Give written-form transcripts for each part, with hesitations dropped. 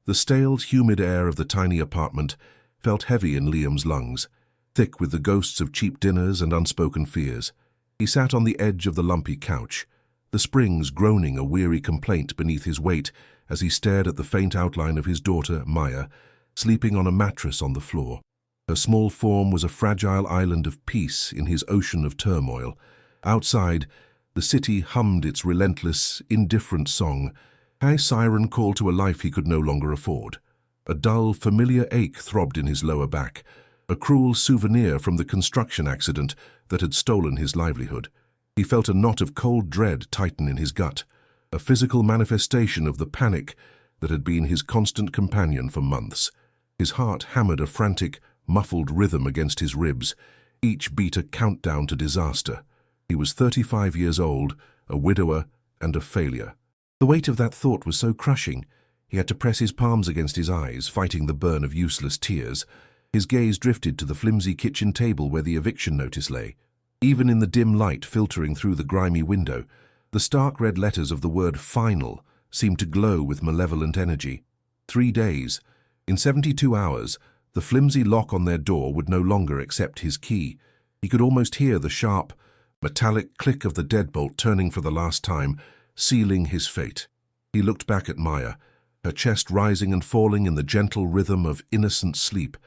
The stale, humid air of the tiny apartment felt heavy in Liam's lungs, thick with the ghosts of cheap dinners and unspoken fears. He sat on the edge of the lumpy couch, the springs groaning a weary complaint beneath his weight as he stared at the faint outline of his daughter, Maya, sleeping on a mattress on the floor. Her small form was a fragile island of peace in his ocean of turmoil. Outside, the city hummed its relentless, indifferent song, a siren call to a life he could no longer afford. A dull, familiar ache throbbed in his lower back, a cruel souvenir from the construction accident that had stolen his livelihood. He felt a knot of cold dread tighten in his gut, a physical manifestation of the panic that had been his constant companion for months. His heart hammered a frantic, muffled rhythm against his ribs, each beat a countdown to disaster. He was 35 years old, a widower, and a failure. The weight of that thought was so crushing, he had to press his palms against his eyes, fighting the burn of useless tears. His gaze drifted to the flimsy kitchen table where the eviction notice lay. Even in the dim light filtering through the grimy window, the stark red letters of the word "final" seemed to glow with malevolent energy. 3 days. In 72 hours, the flimsy lock on their door would no longer accept his key. He could almost hear the sharp, metallic click of the deadbolt turning for the last time, sealing his fate. He looked back at Maya, her chest rising and falling in the gentle rhythm of innocent sleep,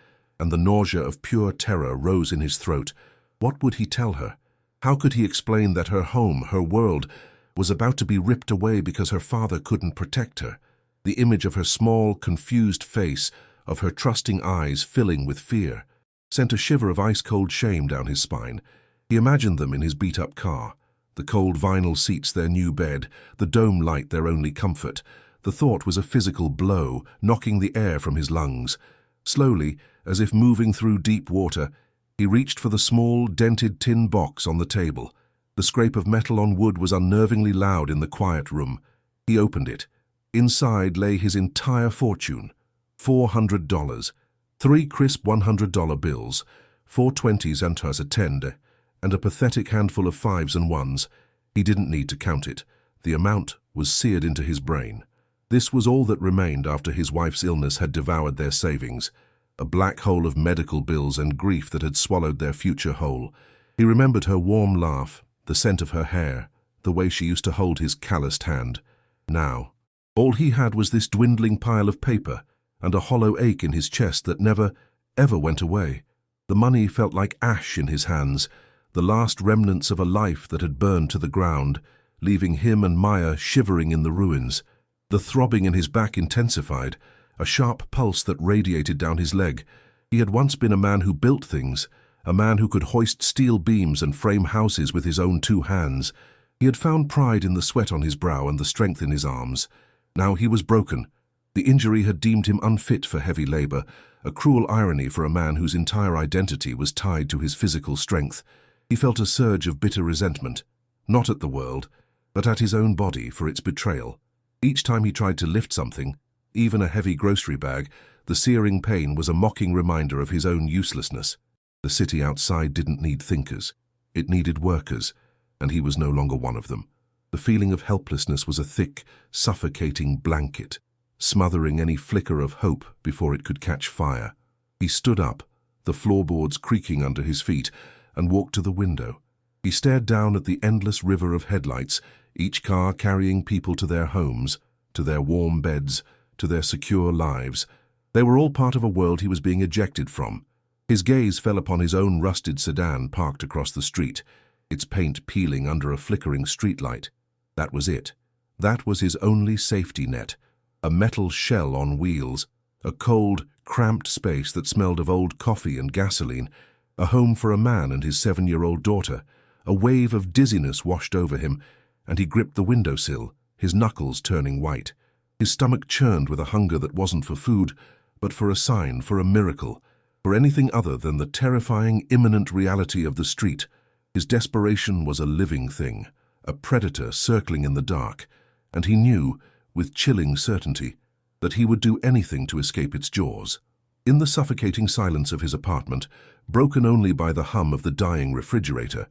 and the nausea of pure terror rose in his throat. What would he tell her? How could he explain that her home, her world, was about to be ripped away because her father couldn't protect her? The image of her small, confused face, of her trusting eyes filling with fear, sent a shiver of ice-cold shame down his spine. He imagined them in his beat-up car, the cold vinyl seats their new bed, the dome light their only comfort. The thought was a physical blow, knocking the air from his lungs. Slowly, as if moving through deep water, he reached for the small, dented tin box on the table. The scrape of metal on wood was unnervingly loud in the quiet room. He opened it. Inside lay his entire fortune, $400, 3 crisp $100 bills, 4 20s and a tender, and a pathetic handful of 5s and 1s. He didn't need to count it. The amount was seared into his brain. This was all that remained after his wife's illness had devoured their savings, a black hole of medical bills and grief that had swallowed their future whole. He remembered her warm laugh, the scent of her hair, the way she used to hold his calloused hand. Now, all he had was this dwindling pile of paper and a hollow ache in his chest that never, ever went away. The money felt like ash in his hands, the last remnants of a life that had burned to the ground, leaving him and Maya shivering in the ruins. The throbbing in his back intensified, a sharp pulse that radiated down his leg. He had once been a man who built things, a man who could hoist steel beams and frame houses with his own 2 hands. He had found pride in the sweat on his brow and the strength in his arms. Now he was broken. The injury had deemed him unfit for heavy labor, a cruel irony for a man whose entire identity was tied to his physical strength. He felt a surge of bitter resentment, not at the world, but at his own body for its betrayal. Each time he tried to lift something, even a heavy grocery bag, the searing pain was a mocking reminder of his own uselessness. The city outside didn't need thinkers. It needed workers, and he was no longer one of them. The feeling of helplessness was a thick, suffocating blanket, smothering any flicker of hope before it could catch fire. He stood up, the floorboards creaking under his feet, and walked to the window. He stared down at the endless river of headlights, each car carrying people to their homes, to their warm beds, to their secure lives. They were all part of a world he was being ejected from. His gaze fell upon his own rusted sedan parked across the street, its paint peeling under a flickering streetlight. That was it. That was his only safety net. A metal shell on wheels, a cold, cramped space that smelled of old coffee and gasoline, a home for a man and his 7-year-old daughter. A wave of dizziness washed over him, and he gripped the windowsill, his knuckles turning white. His stomach churned with a hunger that wasn't for food, but for a sign, for a miracle, for anything other than the terrifying, imminent reality of the street. His desperation was a living thing, a predator circling in the dark, and he knew, with chilling certainty, that he would do anything to escape its jaws. In the suffocating silence of his apartment, broken only by the hum of the dying refrigerator,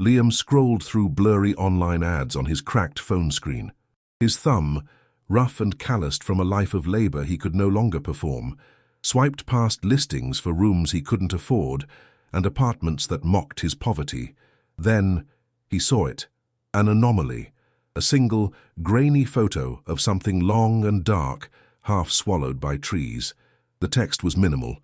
Liam scrolled through blurry online ads on his cracked phone screen. His thumb, rough and calloused from a life of labor he could no longer perform, swiped past listings for rooms he couldn't afford and apartments that mocked his poverty. Then he saw it, an anomaly, a single, grainy photo of something long and dark, half swallowed by trees. The text was minimal: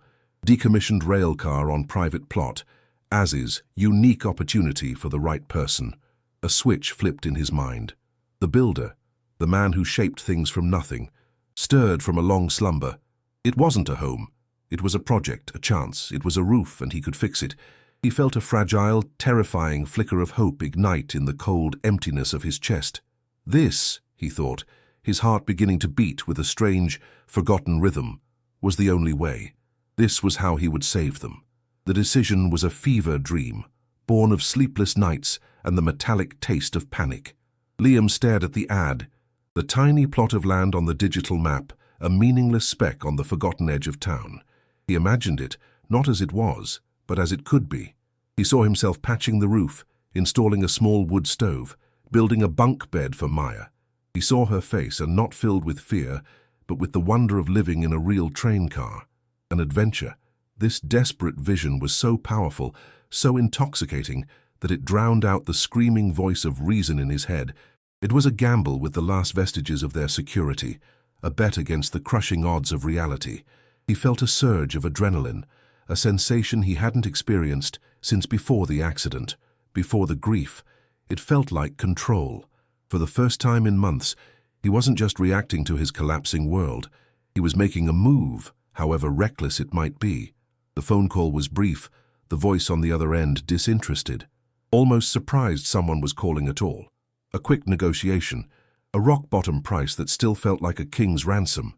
decommissioned rail car on private plot, as is, unique opportunity for the right person. A switch flipped in his mind. The builder, the man who shaped things from nothing, stirred from a long slumber. It wasn't a home. It was a project, a chance. It was a roof, and he could fix it. He felt a fragile, terrifying flicker of hope ignite in the cold emptiness of his chest. This, he thought, his heart beginning to beat with a strange, forgotten rhythm, was the only way. This was how he would save them. The decision was a fever dream, born of sleepless nights and the metallic taste of panic. Liam stared at the ad, the tiny plot of land on the digital map, a meaningless speck on the forgotten edge of town. He imagined it, not as it was, but as it could be. He saw himself patching the roof, installing a small wood stove, building a bunk bed for Maya. He saw her face, and not filled with fear, but with the wonder of living in a real train car. An adventure. This desperate vision was so powerful, so intoxicating, that it drowned out the screaming voice of reason in his head. It was a gamble with the last vestiges of their security, a bet against the crushing odds of reality. He felt a surge of adrenaline, a sensation he hadn't experienced since before the accident, before the grief. It felt like control. For the first time in months, he wasn't just reacting to his collapsing world. He was making a move, however reckless it might be. The phone call was brief, the voice on the other end disinterested. Almost surprised someone was calling at all. A quick negotiation, a rock-bottom price that still felt like a king's ransom.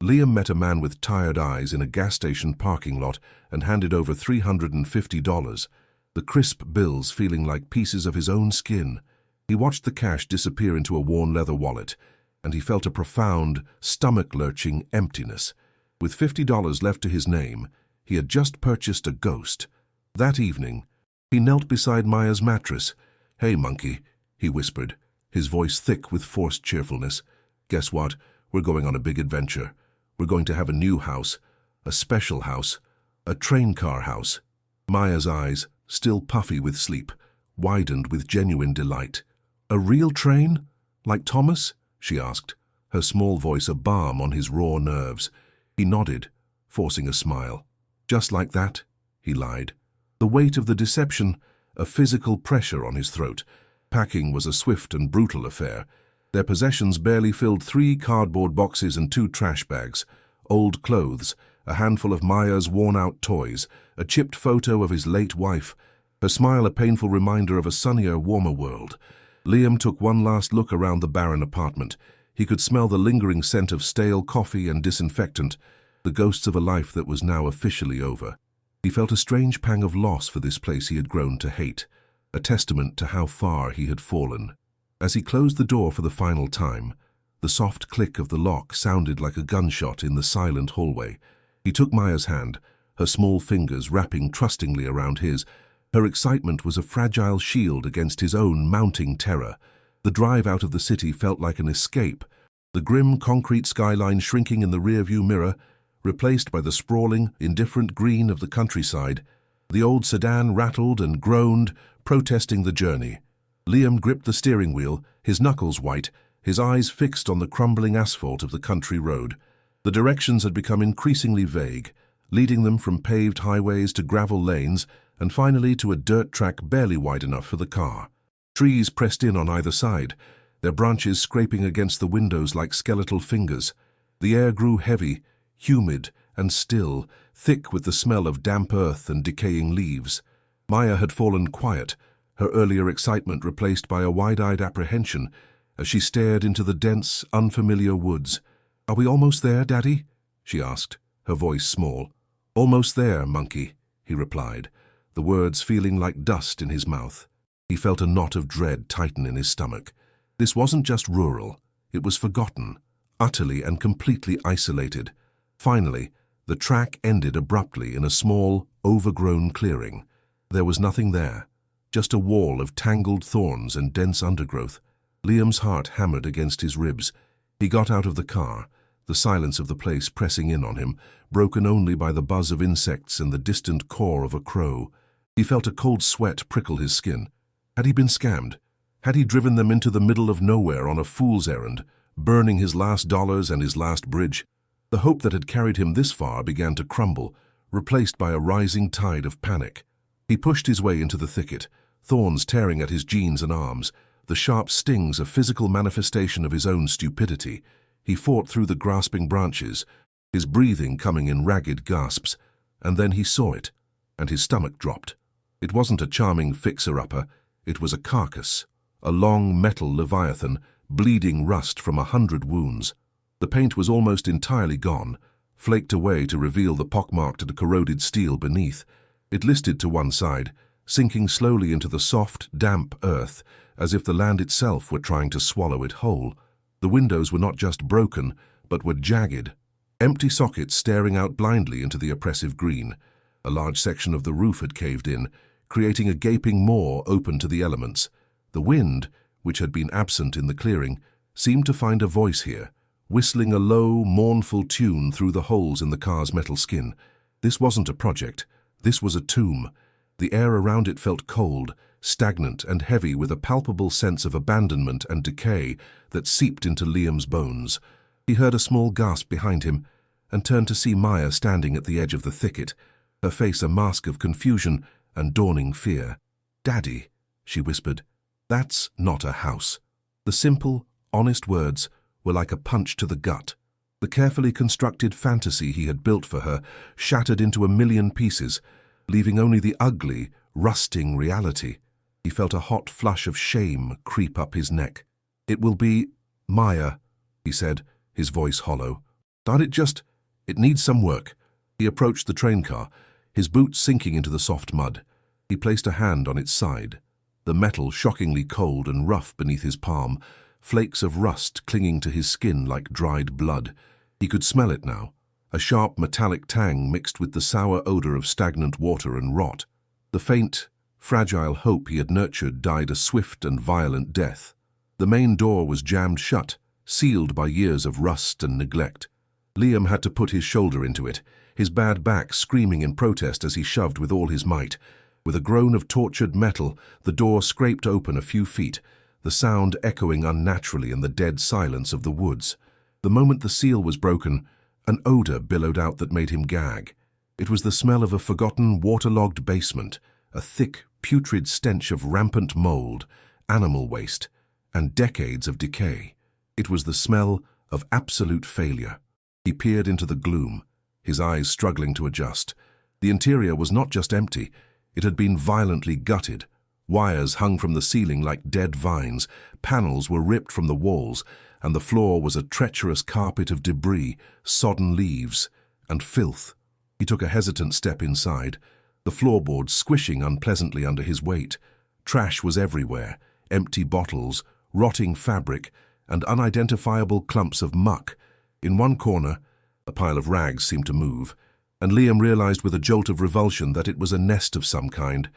Liam met a man with tired eyes in a gas station parking lot and handed over $350, the crisp bills feeling like pieces of his own skin. He watched the cash disappear into a worn leather wallet, and he felt a profound, stomach-lurching emptiness. With $50 left to his name, he had just purchased a ghost. That evening, he knelt beside Maya's mattress. "Hey, monkey," he whispered, his voice thick with forced cheerfulness. "Guess what? We're going on a big adventure. We're going to have a new house, a special house, a train car house." Maya's eyes, still puffy with sleep, widened with genuine delight. "A real train? Like Thomas?" she asked, her small voice a balm on his raw nerves. He nodded, forcing a smile. "Just like that," he lied. The weight of the deception, a physical pressure on his throat. Packing was a swift and brutal affair. Their possessions barely filled 3 cardboard boxes and 2 trash bags. Old clothes, a handful of Maya's worn-out toys, a chipped photo of his late wife, her smile a painful reminder of a sunnier, warmer world. Liam took one last look around the barren apartment. He could smell the lingering scent of stale coffee and disinfectant, the ghosts of a life that was now officially over. He felt a strange pang of loss for this place he had grown to hate, a testament to how far he had fallen. As he closed the door for the final time, the soft click of the lock sounded like a gunshot in the silent hallway. He took Maya's hand, her small fingers wrapping trustingly around his. Her excitement was a fragile shield against his own mounting terror. The drive out of the city felt like an escape, the grim concrete skyline shrinking in the rearview mirror, replaced by the sprawling, indifferent green of the countryside. The old sedan rattled and groaned, protesting the journey. Liam gripped the steering wheel, his knuckles white, his eyes fixed on the crumbling asphalt of the country road. The directions had become increasingly vague, leading them from paved highways to gravel lanes and finally to a dirt track barely wide enough for the car. Trees pressed in on either side, their branches scraping against the windows like skeletal fingers. The air grew heavy, humid and still, thick with the smell of damp earth and decaying leaves. Maya had fallen quiet, her earlier excitement replaced by a wide-eyed apprehension as she stared into the dense, unfamiliar woods. "Are we almost there, Daddy?" she asked, her voice small. "Almost there, monkey," he replied, the words feeling like dust in his mouth. He felt a knot of dread tighten in his stomach. This wasn't just rural, it was forgotten, utterly and completely isolated. Finally, the track ended abruptly in a small, overgrown clearing. There was nothing there, just a wall of tangled thorns and dense undergrowth. Liam's heart hammered against his ribs. He got out of the car, the silence of the place pressing in on him, broken only by the buzz of insects and the distant caw of a crow. He felt a cold sweat prickle his skin. Had he been scammed? Had he driven them into the middle of nowhere on a fool's errand, burning his last dollars and his last bridge? The hope that had carried him this far began to crumble, replaced by a rising tide of panic. He pushed his way into the thicket, thorns tearing at his jeans and arms, the sharp stings a physical manifestation of his own stupidity. He fought through the grasping branches, his breathing coming in ragged gasps, and then he saw it, and his stomach dropped. It wasn't a charming fixer-upper, it was a carcass, a long metal leviathan, bleeding rust from 100 wounds. The paint was almost entirely gone, flaked away to reveal the pockmarked and corroded steel beneath. It listed to one side, sinking slowly into the soft, damp earth, as if the land itself were trying to swallow it whole. The windows were not just broken, but were jagged, empty sockets staring out blindly into the oppressive green. A large section of the roof had caved in, creating a gaping maw open to the elements. The wind, which had been absent in the clearing, seemed to find a voice here, whistling a low, mournful tune through the holes in the car's metal skin. This wasn't a project. This was a tomb. The air around it felt cold, stagnant and heavy, with a palpable sense of abandonment and decay that seeped into Liam's bones. He heard a small gasp behind him and turned to see Maya standing at the edge of the thicket, her face a mask of confusion and dawning fear. "Daddy," she whispered, "that's not a house." The simple, honest words were like a punch to the gut. The carefully constructed fantasy he had built for her shattered into a million pieces, leaving only the ugly, rusting reality. He felt a hot flush of shame creep up his neck. "It will be Maya," he said, his voice hollow. It needs some work." He approached the train car, his boots sinking into the soft mud. He placed a hand on its side, the metal shockingly cold and rough beneath his palm, flakes of rust clinging to his skin like dried blood. He could smell it now, a sharp metallic tang mixed with the sour odor of stagnant water and rot. The faint, fragile hope he had nurtured died a swift and violent death. The main door was jammed shut, sealed by years of rust and neglect. Liam had to put his shoulder into it, his bad back screaming in protest as he shoved with all his might. With a groan of tortured metal, the door scraped open a few feet, the sound echoing unnaturally in the dead silence of the woods. The moment the seal was broken, an odor billowed out that made him gag. It was the smell of a forgotten, waterlogged basement, a thick, putrid stench of rampant mold, animal waste, and decades of decay. It was the smell of absolute failure. He peered into the gloom, his eyes struggling to adjust. The interior was not just empty, it had been violently gutted. Wires hung from the ceiling like dead vines, panels were ripped from the walls, and the floor was a treacherous carpet of debris, sodden leaves, and filth. He took a hesitant step inside, the floorboards squishing unpleasantly under his weight. Trash was everywhere, empty bottles, rotting fabric, and unidentifiable clumps of muck. In one corner, a pile of rags seemed to move, and Liam realized with a jolt of revulsion that it was a nest of some kind.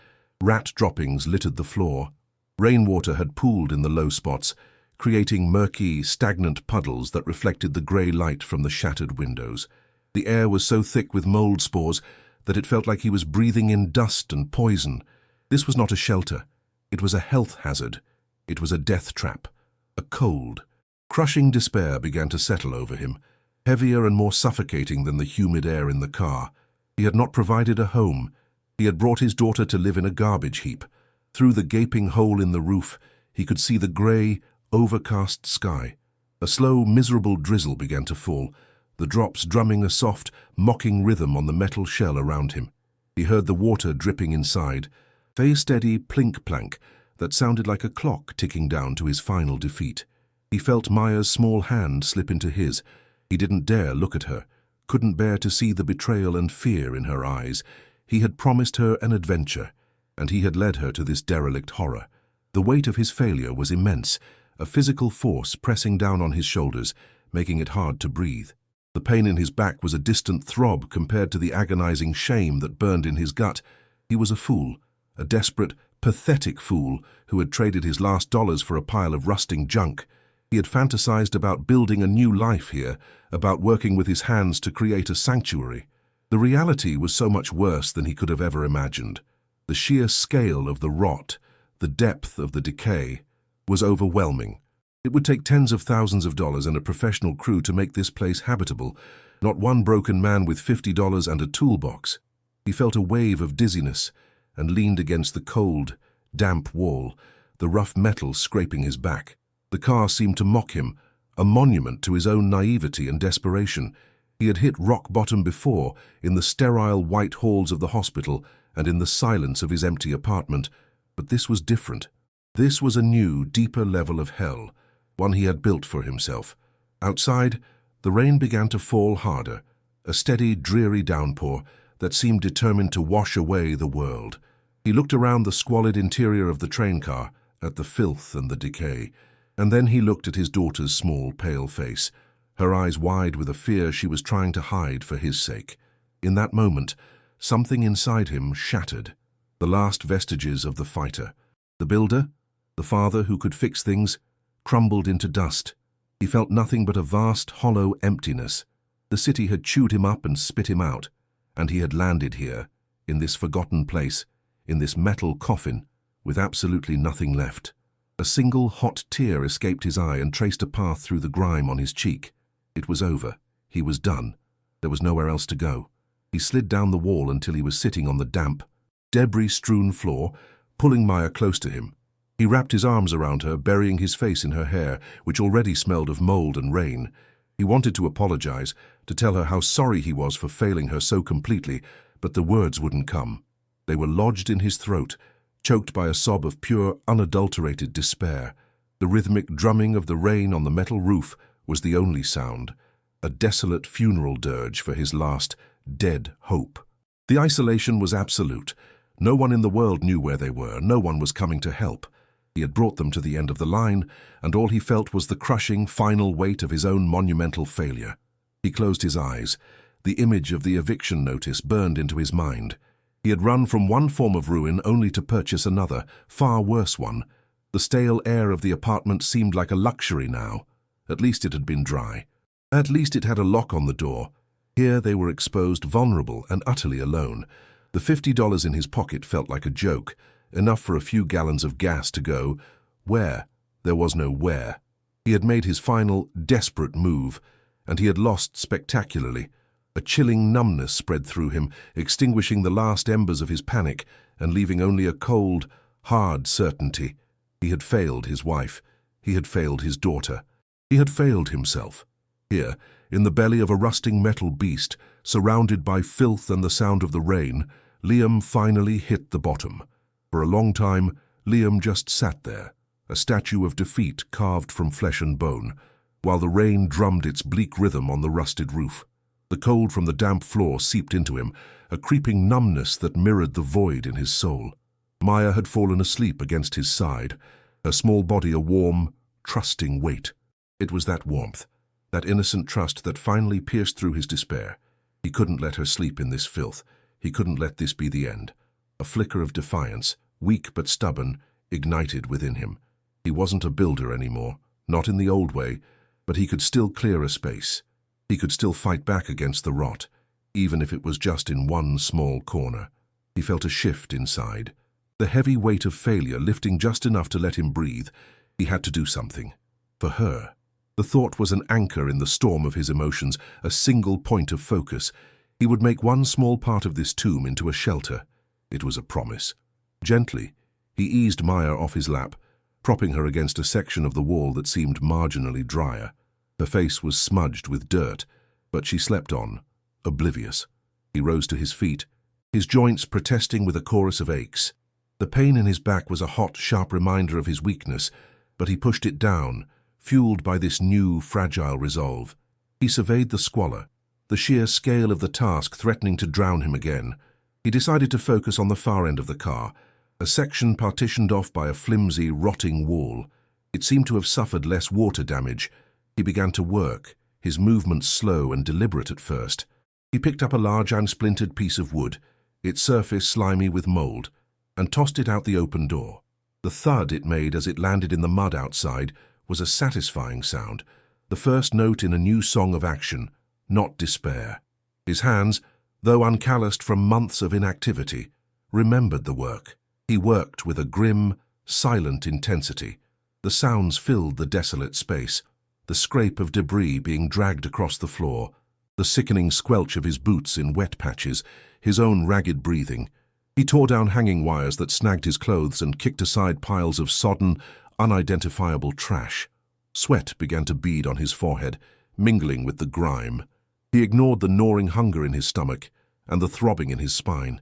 Rat droppings littered the floor. Rainwater had pooled in the low spots, creating murky, stagnant puddles that reflected the grey light from the shattered windows. The air was so thick with mold spores that it felt like he was breathing in dust and poison. This was not a shelter. It was a health hazard. It was a death trap. A cold, crushing despair began to settle over him, heavier and more suffocating than the humid air in the car. He had not provided a home. He had brought his daughter to live in a garbage heap. Through the gaping hole in the roof, he could see the grey, overcast sky. A slow, miserable drizzle began to fall, the drops drumming a soft, mocking rhythm on the metal shell around him. He heard the water dripping inside, a steady plink-plank that sounded like a clock ticking down to his final defeat. He felt Maya's small hand slip into his. He didn't dare look at her, couldn't bear to see the betrayal and fear in her eyes. He had promised her an adventure, and he had led her to this derelict horror. The weight of his failure was immense, a physical force pressing down on his shoulders, making it hard to breathe. The pain in his back was a distant throb compared to the agonizing shame that burned in his gut. He was a fool, a desperate, pathetic fool who had traded his last dollars for a pile of rusting junk. He had fantasized about building a new life here, about working with his hands to create a sanctuary. The reality was so much worse than he could have ever imagined. The sheer scale of the rot, the depth of the decay, was overwhelming. It would take tens of thousands of dollars and a professional crew to make this place habitable, not one broken man with $50 and a toolbox. He felt a wave of dizziness and leaned against the cold, damp wall, the rough metal scraping his back. The car seemed to mock him, a monument to his own naivety and desperation. He had hit rock bottom before, in the sterile white halls of the hospital and in the silence of his empty apartment, but this was different. This was a new, deeper level of hell, one he had built for himself. Outside, the rain began to fall harder, a steady, dreary downpour that seemed determined to wash away the world. He looked around the squalid interior of the train car, at the filth and the decay, and then he looked at his daughter's small, pale face, her eyes wide with a fear she was trying to hide for his sake. In that moment, something inside him shattered, the last vestiges of the fighter. The builder, the father who could fix things, crumbled into dust. He felt nothing but a vast, hollow emptiness. The city had chewed him up and spit him out, and he had landed here, in this forgotten place, in this metal coffin, with absolutely nothing left. A single hot tear escaped his eye and traced a path through the grime on his cheek. It was over. He was done. There was nowhere else to go. He slid down the wall until he was sitting on the damp, debris-strewn floor, pulling Maya close to him. He wrapped his arms around her, burying his face in her hair, which already smelled of mold and rain. He wanted to apologize, to tell her how sorry he was for failing her so completely, but the words wouldn't come. They were lodged in his throat, choked by a sob of pure, unadulterated despair. The rhythmic drumming of the rain on the metal roof was the only sound, a desolate funeral dirge for his last, dead hope. The isolation was absolute. No one in the world knew where they were. No one was coming to help. He had brought them to the end of the line, and all he felt was the crushing, final weight of his own monumental failure. He closed his eyes. The image of the eviction notice burned into his mind. He had run from one form of ruin only to purchase another, far worse one. The stale air of the apartment seemed like a luxury now. At least it had been dry. At least it had a lock on the door. Here they were exposed, vulnerable and utterly alone. The $50 in his pocket felt like a joke, enough for a few gallons of gas to go. Where? There was no where. He had made his final, desperate move, and he had lost spectacularly. A chilling numbness spread through him, extinguishing the last embers of his panic and leaving only a cold, hard certainty. He had failed his wife. He had failed his daughter. He had failed himself. Here, in the belly of a rusting metal beast, surrounded by filth and the sound of the rain, Liam finally hit the bottom. For a long time, Liam just sat there, a statue of defeat carved from flesh and bone, while the rain drummed its bleak rhythm on the rusted roof. The cold from the damp floor seeped into him, a creeping numbness that mirrored the void in his soul. Maya had fallen asleep against his side, her small body a warm, trusting weight. It was that warmth, that innocent trust that finally pierced through his despair. He couldn't let her sleep in this filth. He couldn't let this be the end. A flicker of defiance, weak but stubborn, ignited within him. He wasn't a builder anymore, not in the old way, but he could still clear a space. He could still fight back against the rot, even if it was just in one small corner. He felt a shift inside, the heavy weight of failure lifting just enough to let him breathe. He had to do something. For her. The thought was an anchor in the storm of his emotions, a single point of focus. He would make one small part of this tomb into a shelter. It was a promise. Gently, he eased Maya off his lap, propping her against a section of the wall that seemed marginally drier. Her face was smudged with dirt, but she slept on, oblivious. He rose to his feet, his joints protesting with a chorus of aches. The pain in his back was a hot, sharp reminder of his weakness, but he pushed it down, fueled by this new, fragile resolve. He surveyed the squalor, the sheer scale of the task threatening to drown him again. He decided to focus on the far end of the car, a section partitioned off by a flimsy, rotting wall. It seemed to have suffered less water damage. He began to work, his movements slow and deliberate at first. He picked up a large unsplintered piece of wood, its surface slimy with mold, and tossed it out the open door. The thud it made as it landed in the mud outside was a satisfying sound, the first note in a new song of action, not despair. His hands, though uncalloused from months of inactivity, remembered the work. He worked with a grim, silent intensity. The sounds filled the desolate space, the scrape of debris being dragged across the floor, the sickening squelch of his boots in wet patches, his own ragged breathing. He tore down hanging wires that snagged his clothes and kicked aside piles of sodden, unidentifiable trash. Sweat began to bead on his forehead, mingling with the grime. He ignored the gnawing hunger in his stomach and the throbbing in his spine.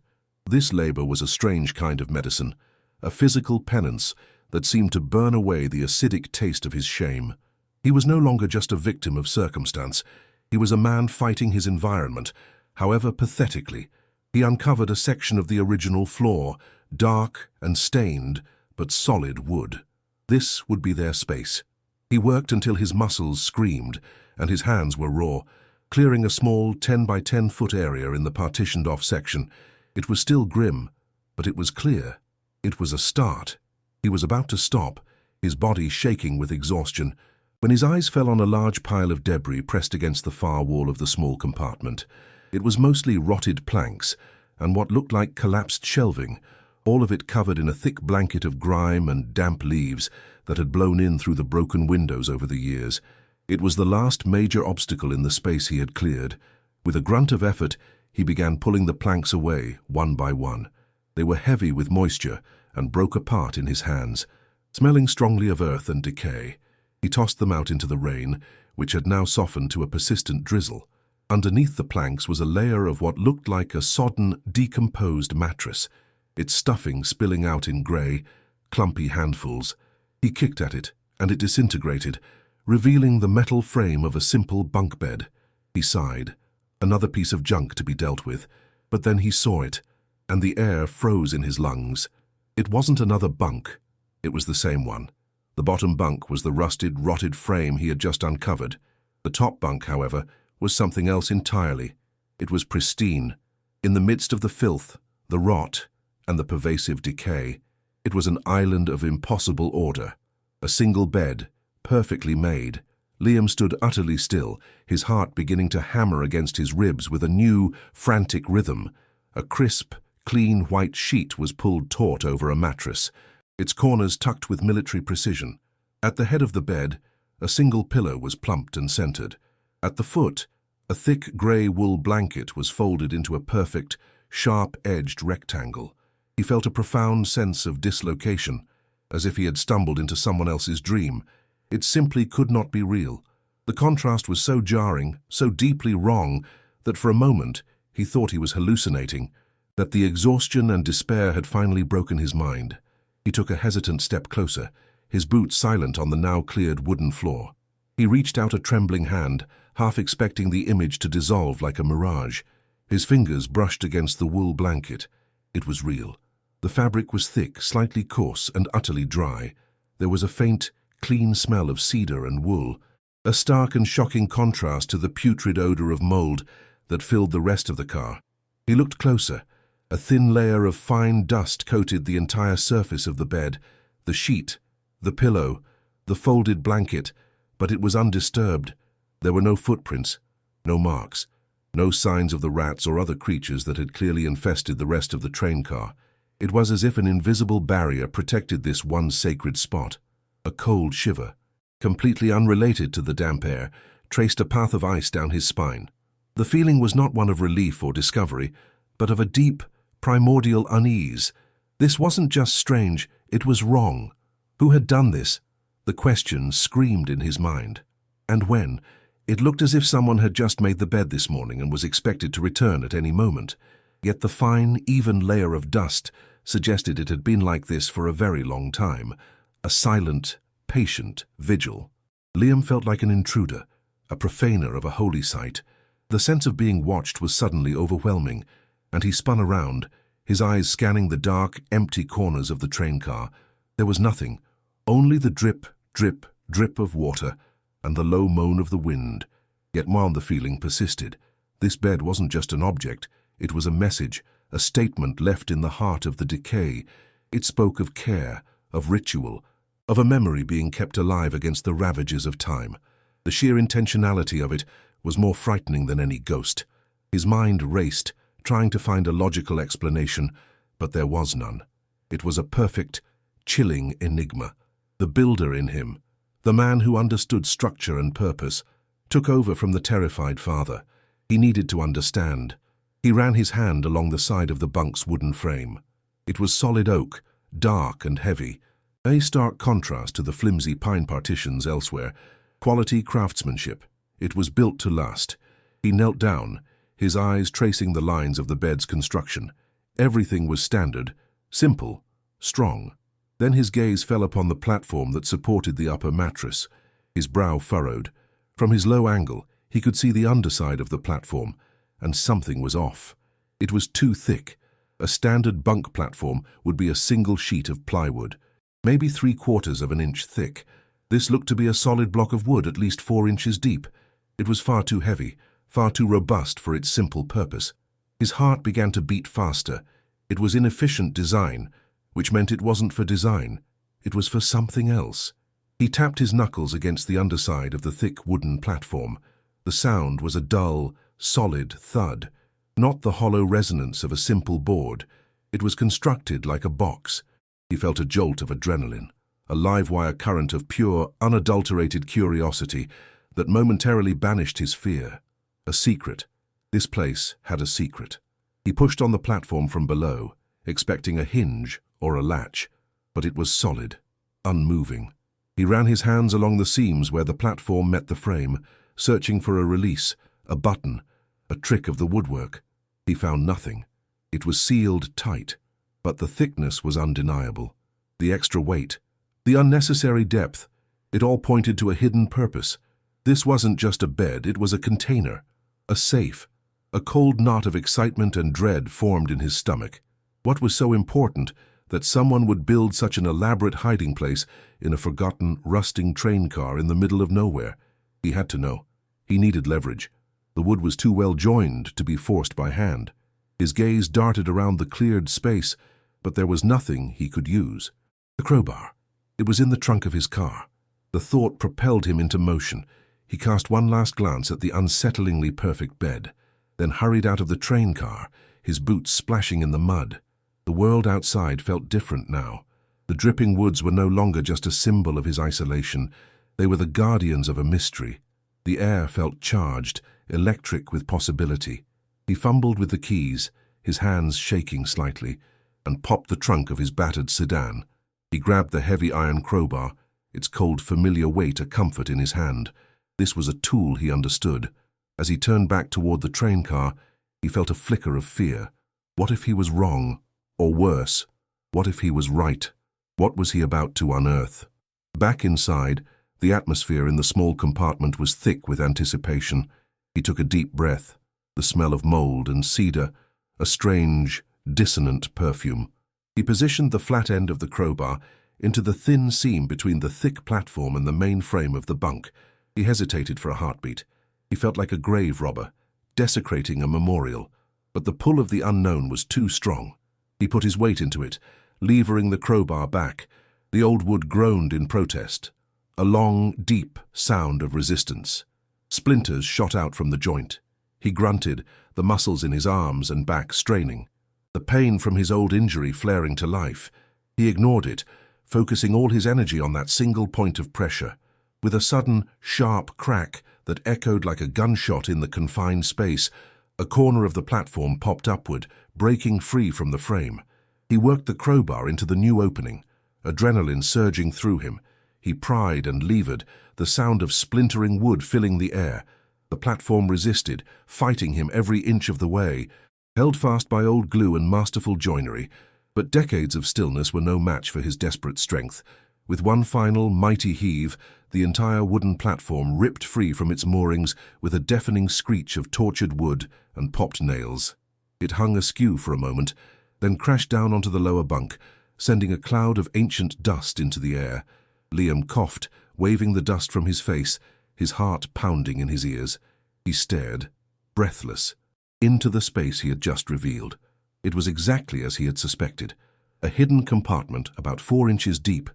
This labor was a strange kind of medicine, a physical penance that seemed to burn away the acidic taste of his shame. He was no longer just a victim of circumstance. He was a man fighting his environment, however pathetically. He uncovered a section of the original floor, dark and stained, but solid wood. This would be their space. He worked until his muscles screamed and his hands were raw, clearing a small 10 by 10 foot area in the partitioned-off section. It was still grim, but it was clear. It was a start. He was about to stop, his body shaking with exhaustion, when his eyes fell on a large pile of debris pressed against the far wall of the small compartment. It was mostly rotted planks and what looked like collapsed shelving, all of it covered in a thick blanket of grime and damp leaves that had blown in through the broken windows over the years. It was the last major obstacle in the space he had cleared. With a grunt of effort, he began pulling the planks away, one by one. They were heavy with moisture and broke apart in his hands, smelling strongly of earth and decay. He tossed them out into the rain, which had now softened to a persistent drizzle. Underneath the planks was a layer of what looked like a sodden, decomposed mattress, its stuffing spilling out in grey, clumpy handfuls. He kicked at it, and it disintegrated, revealing the metal frame of a simple bunk bed. He sighed. Another piece of junk to be dealt with, but then he saw it, and the air froze in his lungs. It wasn't another bunk. It was the same one. The bottom bunk was the rusted, rotted frame he had just uncovered. The top bunk, however, was something else entirely. It was pristine. In the midst of the filth, the rot, and the pervasive decay, it was an island of impossible order. A single bed, perfectly made. Liam stood utterly still, his heart beginning to hammer against his ribs with a new, frantic rhythm. A crisp, clean white sheet was pulled taut over a mattress, its corners tucked with military precision. At the head of the bed, a single pillow was plumped and centered. At the foot, a thick grey wool blanket was folded into a perfect, sharp-edged rectangle. He felt a profound sense of dislocation, as if he had stumbled into someone else's dream. It simply could not be real. The contrast was so jarring, so deeply wrong, that for a moment he thought he was hallucinating, that the exhaustion and despair had finally broken his mind. He took a hesitant step closer, his boots silent on the now cleared wooden floor. He reached out a trembling hand, half expecting the image to dissolve like a mirage. His fingers brushed against the wool blanket. It was real. The fabric was thick, slightly coarse, and utterly dry. There was a faint, clean smell of cedar and wool, a stark and shocking contrast to the putrid odor of mold that filled the rest of the car. He looked closer. A thin layer of fine dust coated the entire surface of the bed, the sheet, the pillow, the folded blanket, but it was undisturbed. There were no footprints, no marks, no signs of the rats or other creatures that had clearly infested the rest of the train car. It was as if an invisible barrier protected this one sacred spot. A cold shiver, completely unrelated to the damp air, traced a path of ice down his spine. The feeling was not one of relief or discovery, but of a deep, primordial unease. This wasn't just strange, it was wrong. Who had done this? The question screamed in his mind. And when? It looked as if someone had just made the bed this morning and was expected to return at any moment. Yet the fine, even layer of dust suggested it had been like this for a very long time. A silent, patient vigil. Liam felt like an intruder, a profaner of a holy site. The sense of being watched was suddenly overwhelming, and he spun around, his eyes scanning the dark, empty corners of the train car. There was nothing, only the drip, drip, drip of water and the low moan of the wind. Yet while the feeling persisted, this bed wasn't just an object, it was a message, a statement left in the heart of the decay. It spoke of care, of ritual, of a memory being kept alive against the ravages of time. The sheer intentionality of it was more frightening than any ghost. His mind raced, trying to find a logical explanation, but there was none. It was a perfect, chilling enigma. The builder in him, the man who understood structure and purpose, took over from the terrified father. He needed to understand. He ran his hand along the side of the bunk's wooden frame. It was solid oak, dark and heavy, a stark contrast to the flimsy pine partitions elsewhere. Quality craftsmanship. It was built to last. He knelt down, his eyes tracing the lines of the bed's construction. Everything was standard, simple, strong. Then his gaze fell upon the platform that supported the upper mattress. His brow furrowed. From his low angle, he could see the underside of the platform, and something was off. It was too thick. A standard bunk platform would be a single sheet of plywood, maybe 3/4 of an inch thick. This looked to be a solid block of wood at least 4 inches deep. It was far too heavy, far too robust for its simple purpose. His heart began to beat faster. It was inefficient design, which meant it wasn't for design. It was for something else. He tapped his knuckles against the underside of the thick wooden platform. The sound was a dull, solid thud, not the hollow resonance of a simple board. It was constructed like a box. He felt a jolt of adrenaline, a live-wire current of pure, unadulterated curiosity that momentarily banished his fear. A secret. This place had a secret. He pushed on the platform from below, expecting a hinge or a latch, but it was solid, unmoving. He ran his hands along the seams where the platform met the frame, searching for a release, a button, a trick of the woodwork. He found nothing. It was sealed tight, but the thickness was undeniable. The extra weight, the unnecessary depth, it all pointed to a hidden purpose. This wasn't just a bed, it was a container, a safe. A cold knot of excitement and dread formed in his stomach. What was so important that someone would build such an elaborate hiding place in a forgotten, rusting train car in the middle of nowhere? He had to know. He needed leverage. The wood was too well joined to be forced by hand. His gaze darted around the cleared space, but there was nothing he could use. The crowbar. It was in the trunk of his car. The thought propelled him into motion. He cast one last glance at the unsettlingly perfect bed, then hurried out of the train car, his boots splashing in the mud. The world outside felt different now. The dripping woods were no longer just a symbol of his isolation. They were the guardians of a mystery. The air felt charged, electric with possibility. He fumbled with the keys, his hands shaking slightly, and popped the trunk of his battered sedan. He grabbed the heavy iron crowbar, its cold, familiar weight a comfort in his hand. This was a tool he understood. As he turned back toward the train car, he felt a flicker of fear. What if he was wrong? Or worse, what if he was right? What was he about to unearth? Back inside, the atmosphere in the small compartment was thick with anticipation. He took a deep breath. The smell of mold and cedar, a strange, dissonant perfume. He positioned the flat end of the crowbar into the thin seam between the thick platform and the main frame of the bunk. He hesitated for a heartbeat. He felt like a grave robber, desecrating a memorial, but the pull of the unknown was too strong. He put his weight into it, levering the crowbar back. The old wood groaned in protest, a long, deep sound of resistance. Splinters shot out from the joint. He grunted, the muscles in his arms and back straining, the pain from his old injury flaring to life. He ignored it, focusing all his energy on that single point of pressure. With a sudden, sharp crack that echoed like a gunshot in the confined space, a corner of the platform popped upward, breaking free from the frame. He worked the crowbar into the new opening, adrenaline surging through him. He pried and levered, the sound of splintering wood filling the air. The platform resisted, fighting him every inch of the way, held fast by old glue and masterful joinery. But decades of stillness were no match for his desperate strength. With one final, mighty heave, the entire wooden platform ripped free from its moorings with a deafening screech of tortured wood and popped nails. It hung askew for a moment, then crashed down onto the lower bunk, sending a cloud of ancient dust into the air. Liam coughed, waving the dust from his face, his heart pounding in his ears. He stared, breathless, into the space he had just revealed. It was exactly as he had suspected. A hidden compartment about 4 inches deep,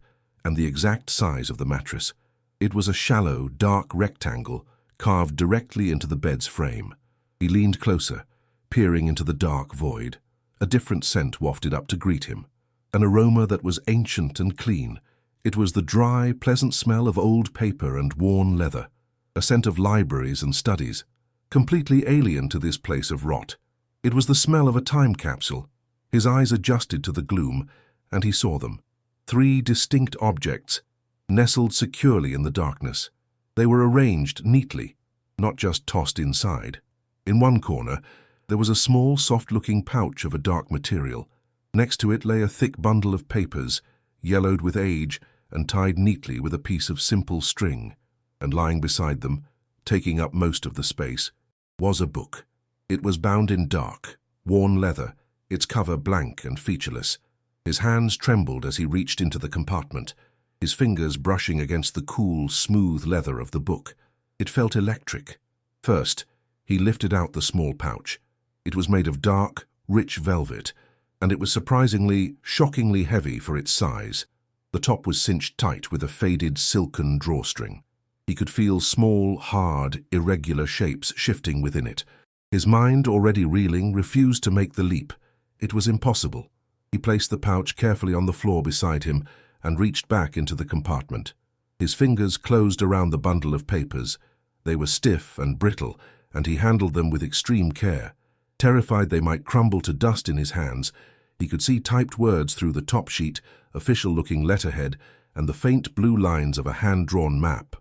and the exact size of the mattress. It was a shallow, dark rectangle carved directly into the bed's frame. He leaned closer, peering into the dark void. A different scent wafted up to greet him, an aroma that was ancient and clean. It was the dry, pleasant smell of old paper and worn leather, a scent of libraries and studies, completely alien to this place of rot. It was the smell of a time capsule. His eyes adjusted to the gloom, and he saw them. 3 distinct objects, nestled securely in the darkness. They were arranged neatly, not just tossed inside. In one corner, there was a small, soft-looking pouch of a dark material. Next to it lay a thick bundle of papers, yellowed with age and tied neatly with a piece of simple string. And lying beside them, taking up most of the space, was a book. It was bound in dark, worn leather, its cover blank and featureless. His hands trembled as he reached into the compartment, his fingers brushing against the cool, smooth leather of the book. It felt electric. First, he lifted out the small pouch. It was made of dark, rich velvet, and it was surprisingly, shockingly heavy for its size. The top was cinched tight with a faded silken drawstring. He could feel small, hard, irregular shapes shifting within it. His mind, already reeling, refused to make the leap. It was impossible. He placed the pouch carefully on the floor beside him and reached back into the compartment. His fingers closed around the bundle of papers. They were stiff and brittle, and he handled them with extreme care. Terrified they might crumble to dust in his hands, he could see typed words through the top sheet, official-looking letterhead, and the faint blue lines of a hand-drawn map.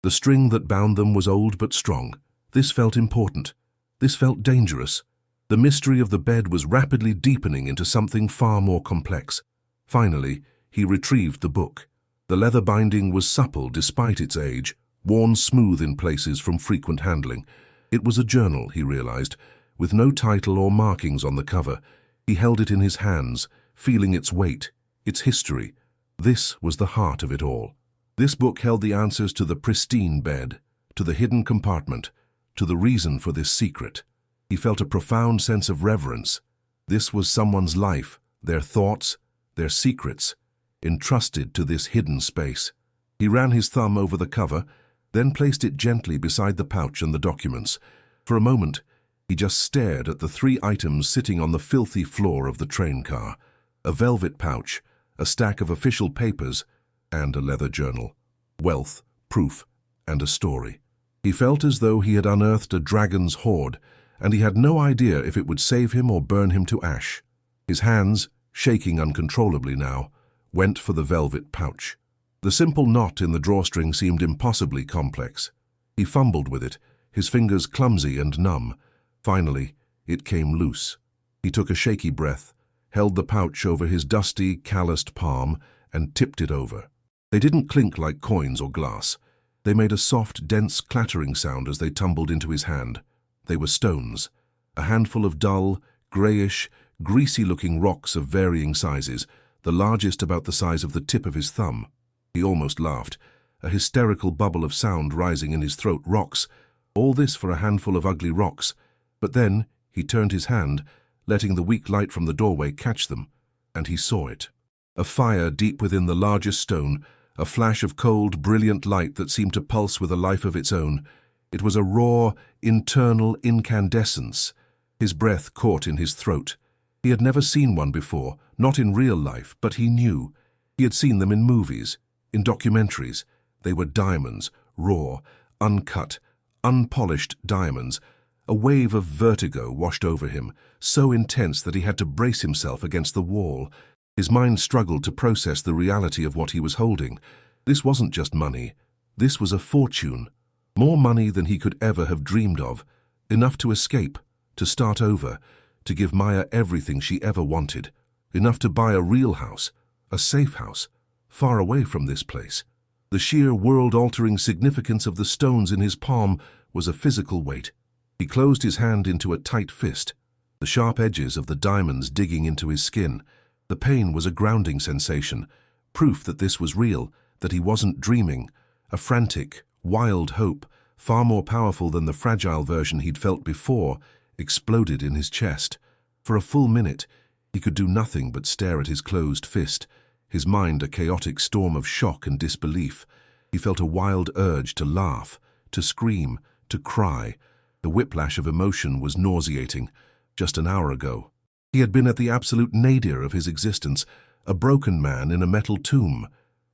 The string that bound them was old but strong. This felt important. This felt dangerous. The mystery of the bed was rapidly deepening into something far more complex. Finally, he retrieved the book. The leather binding was supple despite its age, worn smooth in places from frequent handling. It was a journal, he realized, with no title or markings on the cover. He held it in his hands, feeling its weight, its history. This was the heart of it all. This book held the answers to the pristine bed, to the hidden compartment, to the reason for this secret. He felt a profound sense of reverence. This was someone's life, their thoughts, their secrets, entrusted to this hidden space. He ran his thumb over the cover, then placed it gently beside the pouch and the documents. For a moment, he just stared at the 3 items sitting on the filthy floor of the train car. A velvet pouch, a stack of official papers, and a leather journal. Wealth, proof, and a story. He felt as though he had unearthed a dragon's hoard, and he had no idea if it would save him or burn him to ash. His hands, shaking uncontrollably now, went for the velvet pouch. The simple knot in the drawstring seemed impossibly complex. He fumbled with it, his fingers clumsy and numb. Finally, it came loose. He took a shaky breath, held the pouch over his dusty, calloused palm, and tipped it over. They didn't clink like coins or glass. They made a soft, dense clattering sound as they tumbled into his hand. They were stones, a handful of dull, grayish, greasy-looking rocks of varying sizes, the largest about the size of the tip of his thumb. He almost laughed, a hysterical bubble of sound rising in his throat. Rocks, all this for a handful of ugly rocks. But then he turned his hand, letting the weak light from the doorway catch them, and he saw it. A fire deep within the largest stone, a flash of cold, brilliant light that seemed to pulse with a life of its own. It was a raw, internal incandescence. His breath caught in his throat. He had never seen one before, not in real life, but he knew. He had seen them in movies, in documentaries. They were diamonds, raw, uncut, unpolished diamonds. A wave of vertigo washed over him, so intense that he had to brace himself against the wall. His mind struggled to process the reality of what he was holding. This wasn't just money. This was a fortune. More money than he could ever have dreamed of. Enough to escape, to start over, to give Maya everything she ever wanted. Enough to buy a real house, a safe house, far away from this place. The sheer world-altering significance of the stones in his palm was a physical weight. He closed his hand into a tight fist, the sharp edges of the diamonds digging into his skin. The pain was a grounding sensation, proof that this was real, that he wasn't dreaming. A frantic, wild hope, far more powerful than the fragile version he'd felt before, exploded in his chest. For a full minute, he could do nothing but stare at his closed fist, his mind a chaotic storm of shock and disbelief. He felt a wild urge to laugh, to scream, to cry. The whiplash of emotion was nauseating. Just an hour ago, he had been at the absolute nadir of his existence, a broken man in a metal tomb.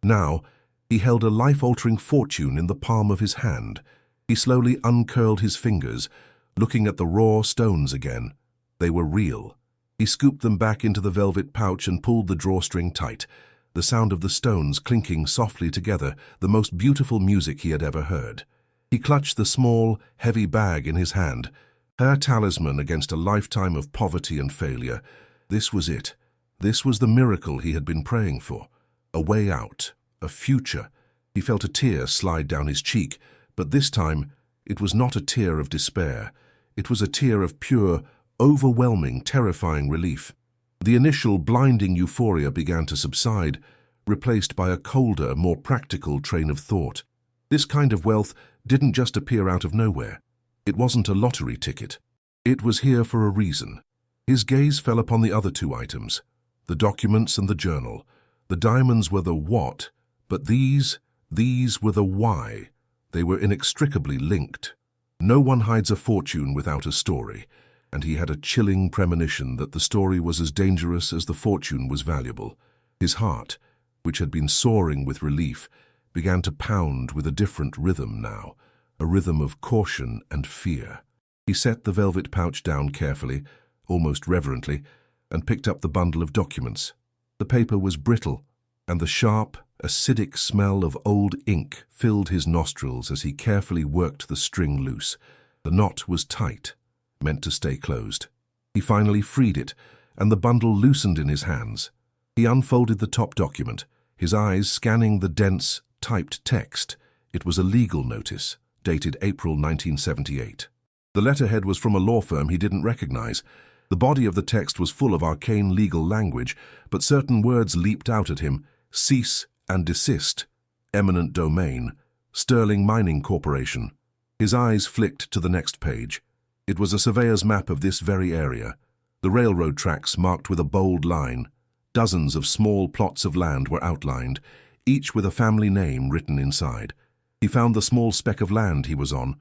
Now, he held a life-altering fortune in the palm of his hand. He slowly uncurled his fingers, looking at the raw stones again. They were real. He scooped them back into the velvet pouch and pulled the drawstring tight. The sound of the stones clinking softly together, the most beautiful music he had ever heard. He clutched the small, heavy bag in his hand, her talisman against a lifetime of poverty and failure. This was it. This was the miracle he had been praying for. A way out, a future. He felt a tear slide down his cheek, but this time it was not a tear of despair. It was a tear of pure, overwhelming, terrifying relief. The initial blinding euphoria began to subside, replaced by a colder, more practical train of thought. This kind of wealth didn't just appear out of nowhere. It wasn't a lottery ticket. It was here for a reason. His gaze fell upon the other two items, the documents and the journal. The diamonds were the what, but these were the why. They were inextricably linked. No one hides a fortune without a story, and he had a chilling premonition that the story was as dangerous as the fortune was valuable. His heart, which had been soaring with relief, began to pound with a different rhythm now, a rhythm of caution and fear. He set the velvet pouch down carefully, almost reverently, and picked up the bundle of documents. The paper was brittle, and the sharp, acidic smell of old ink filled his nostrils as he carefully worked the string loose. The knot was tight, meant to stay closed. He finally freed it, and the bundle loosened in his hands. He unfolded the top document, his eyes scanning the dense, typed text. It was a legal notice, dated April 1978. The letterhead was from a law firm he didn't recognize. The body of the text was full of arcane legal language, but certain words leaped out at him: cease and desist, eminent domain, Sterling Mining Corporation. His eyes flicked to the next page. It was a surveyor's map of this very area. The railroad tracks marked with a bold line. Dozens of small plots of land were outlined, each with a family name written inside. He found the small speck of land he was on,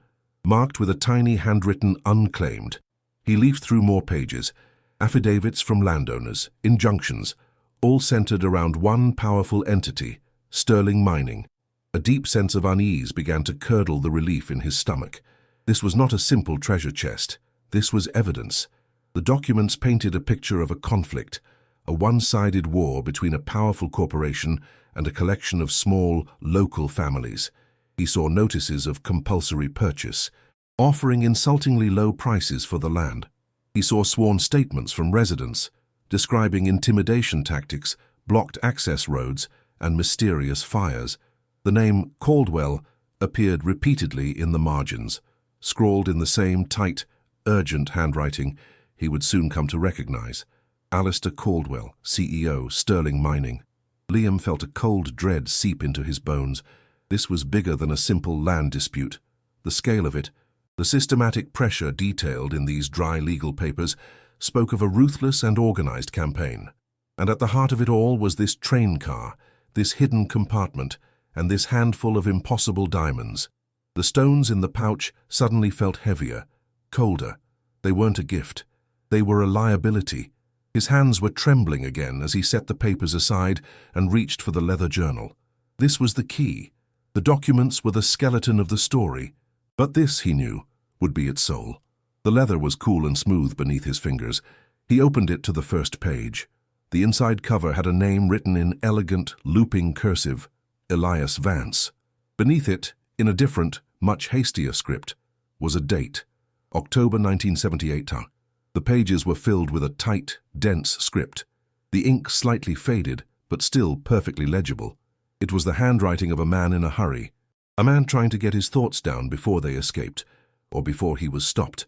marked with a tiny handwritten unclaimed. He leafed through more pages, affidavits from landowners, injunctions, all centered around one powerful entity, Sterling Mining. A deep sense of unease began to curdle the relief in his stomach. This was not a simple treasure chest. This was evidence. The documents painted a picture of a conflict, a one-sided war between a powerful corporation and a collection of small, local families. He saw notices of compulsory purchase, offering insultingly low prices for the land. He saw sworn statements from residents, describing intimidation tactics, blocked access roads, and mysterious fires. The name Caldwell appeared repeatedly in the margins, scrawled in the same tight, urgent handwriting he would soon come to recognize. Alistair Caldwell, CEO, Sterling Mining. Liam felt a cold dread seep into his bones. This was bigger than a simple land dispute. The scale of it, the systematic pressure detailed in these dry legal papers, spoke of a ruthless and organized campaign. And at the heart of it all was this train car, this hidden compartment, and this handful of impossible diamonds. The stones in the pouch suddenly felt heavier, colder. They weren't a gift. They were a liability. His hands were trembling again as he set the papers aside and reached for the leather journal. This was the key. The documents were the skeleton of the story, but this, he knew, would be its soul. The leather was cool and smooth beneath his fingers. He opened it to the first page. The inside cover had a name written in elegant, looping cursive, Elias Vance. Beneath it, in a different, much hastier script, was a date, October 1978. The pages were filled with a tight, dense script. The ink slightly faded, but still perfectly legible. It was the handwriting of a man in a hurry, a man trying to get his thoughts down before they escaped, or before he was stopped.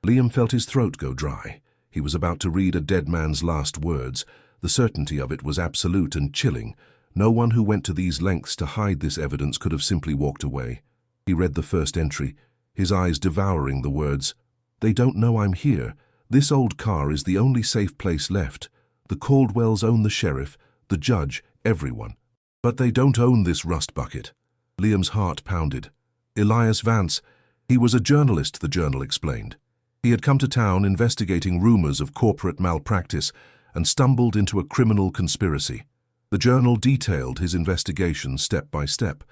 Liam felt his throat go dry. He was about to read a dead man's last words. The certainty of it was absolute and chilling. No one who went to these lengths to hide this evidence could have simply walked away. He read the first entry, his eyes devouring the words, "They don't know I'm here. This old car is the only safe place left. The Caldwells own the sheriff, the judge, everyone. But they don't own this rust bucket. Liam's heart pounded. Elias Vance. He was a journalist, the journal explained. He had come to town investigating rumors of corporate malpractice and stumbled into a criminal conspiracy. The journal detailed his investigation step by step,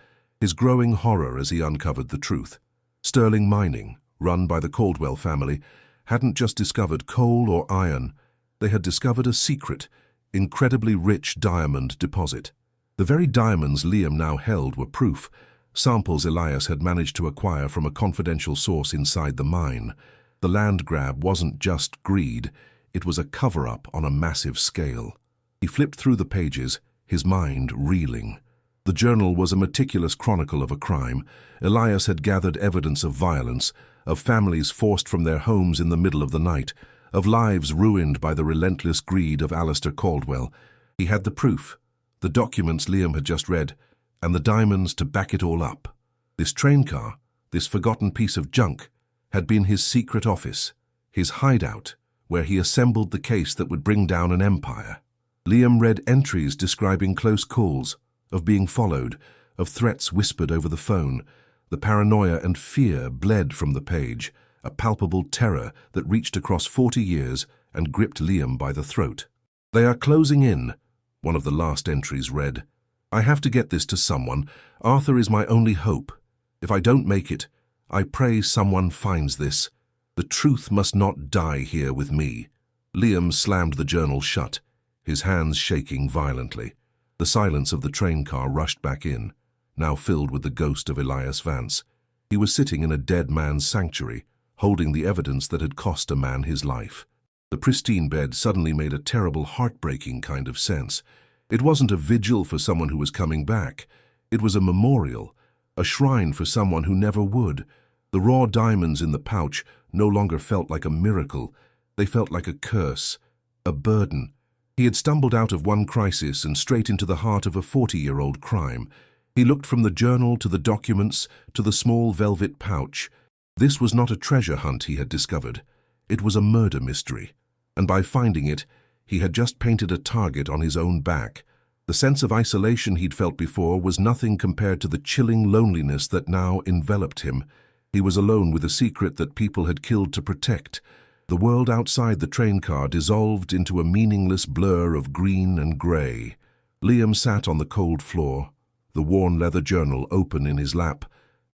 his growing horror as he uncovered the truth. Sterling Mining, run by the Caldwell family, hadn't just discovered coal or iron. They had discovered a secret, incredibly rich diamond deposit. The very diamonds Liam now held were proof, samples Elias had managed to acquire from a confidential source inside the mine. The land grab wasn't just greed, it was a cover-up on a massive scale. He flipped through the pages, his mind reeling. The journal was a meticulous chronicle of a crime. Elias had gathered evidence of violence, of families forced from their homes in the middle of the night, of lives ruined by the relentless greed of Alistair Caldwell. He had the proof, the documents Liam had just read, and the diamonds to back it all up. This train car, this forgotten piece of junk, had been his secret office, his hideout, where he assembled the case that would bring down an empire. Liam read entries describing close calls, of being followed, of threats whispered over the phone. The paranoia and fear bled from the page, a palpable terror that reached across 40 years and gripped Liam by the throat. "They are closing in," one of the last entries read. "I have to get this to someone. Arthur is my only hope. If I don't make it, I pray someone finds this. The truth must not die here with me." Liam slammed the journal shut, his hands shaking violently. The silence of the train car rushed back in, now filled with the ghost of Elias Vance. He was sitting in a dead man's sanctuary, holding the evidence that had cost a man his life. The pristine bed suddenly made a terrible, heartbreaking kind of sense. It wasn't a vigil for someone who was coming back. It was a memorial, a shrine for someone who never would. The raw diamonds in the pouch no longer felt like a miracle. They felt like a curse, a burden. He had stumbled out of one crisis and straight into the heart of a 40-year-old crime. He looked from the journal to the documents to the small velvet pouch. This was not a treasure hunt he had discovered. It was a murder mystery. And by finding it, he had just painted a target on his own back. The sense of isolation he'd felt before was nothing compared to the chilling loneliness that now enveloped him. He was alone with a secret that people had killed to protect. The world outside the train car dissolved into a meaningless blur of green and grey. Liam sat on the cold floor, the worn leather journal open in his lap,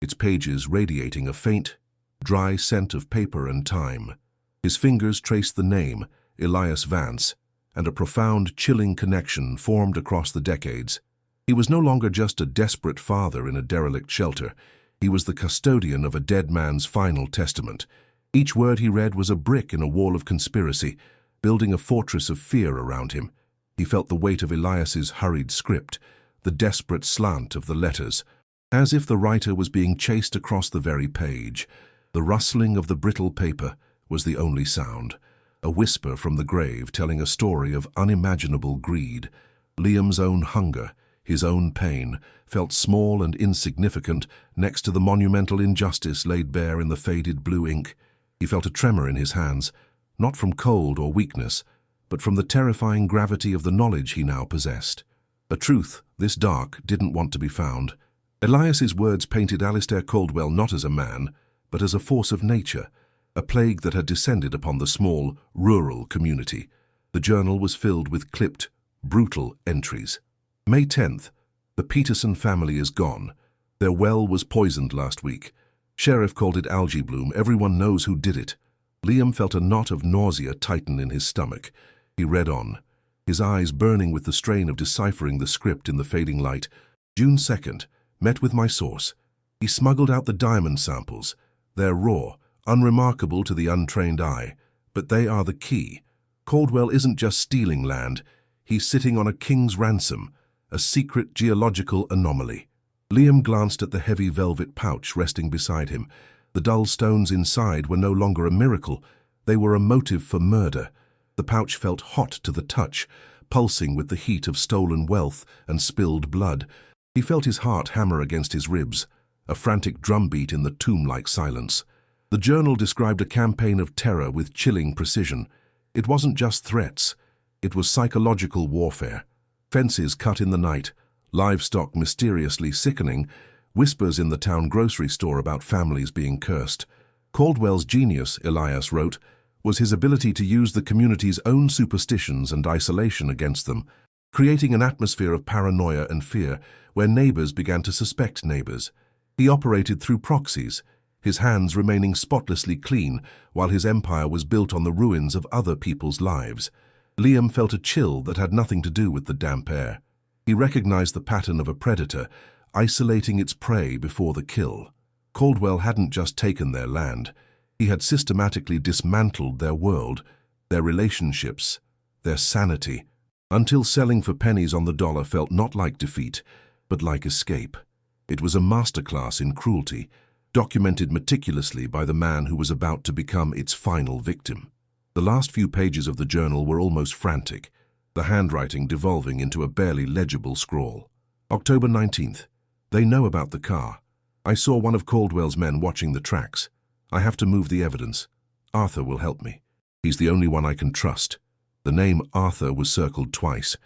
its pages radiating a faint, dry scent of paper and time. His fingers traced the name, Elias Vance, and a profound, chilling connection formed across the decades. He was no longer just a desperate father in a derelict shelter. He was the custodian of a dead man's final testament. Each word he read was a brick in a wall of conspiracy, building a fortress of fear around him. He felt the weight of Elias's hurried script, the desperate slant of the letters, as if the writer was being chased across the very page. The rustling of the brittle paper was the only sound, a whisper from the grave telling a story of unimaginable greed. Liam's own hunger, his own pain, felt small and insignificant next to the monumental injustice laid bare in the faded blue ink. He felt a tremor in his hands, not from cold or weakness, but from the terrifying gravity of the knowledge he now possessed. A truth this dark didn't want to be found. Elias's words painted Alistair Caldwell not as a man, but as a force of nature, a plague that had descended upon the small, rural community. The journal was filled with clipped, brutal entries. May 10th. The Peterson family is gone. Their well was poisoned last week. Sheriff called it algae bloom. Everyone knows who did it. Liam felt a knot of nausea tighten in his stomach. He read on, his eyes burning with the strain of deciphering the script in the fading light. June 2nd. Met with my source. He smuggled out the diamond samples. They're raw, unremarkable to the untrained eye, but they are the key. Caldwell isn't just stealing land. He's sitting on a king's ransom, a secret geological anomaly. Liam glanced at the heavy velvet pouch resting beside him. The dull stones inside were no longer a miracle. They were a motive for murder. The pouch felt hot to the touch, pulsing with the heat of stolen wealth and spilled blood. He felt his heart hammer against his ribs, a frantic drumbeat in the tomb-like silence. The journal described a campaign of terror with chilling precision. It wasn't just threats. It was psychological warfare. Fences cut in the night, livestock mysteriously sickening, whispers in the town grocery store about families being cursed. Caldwell's genius, Elias wrote, was his ability to use the community's own superstitions and isolation against them, creating an atmosphere of paranoia and fear where neighbors began to suspect neighbors. He operated through proxies, his hands remaining spotlessly clean while his empire was built on the ruins of other people's lives. Liam felt a chill that had nothing to do with the damp air. He recognized the pattern of a predator, isolating its prey before the kill. Caldwell hadn't just taken their land. He had systematically dismantled their world, their relationships, their sanity, until selling for pennies on the dollar felt not like defeat, but like escape. It was a masterclass in cruelty, documented meticulously by the man who was about to become its final victim. The last few pages of the journal were almost frantic, the handwriting devolving into a barely legible scrawl. October 19th. They know about the car. I saw one of Caldwell's men watching the tracks. I have to move the evidence. Arthur will help me. He's the only one I can trust. The name Arthur was circled twice.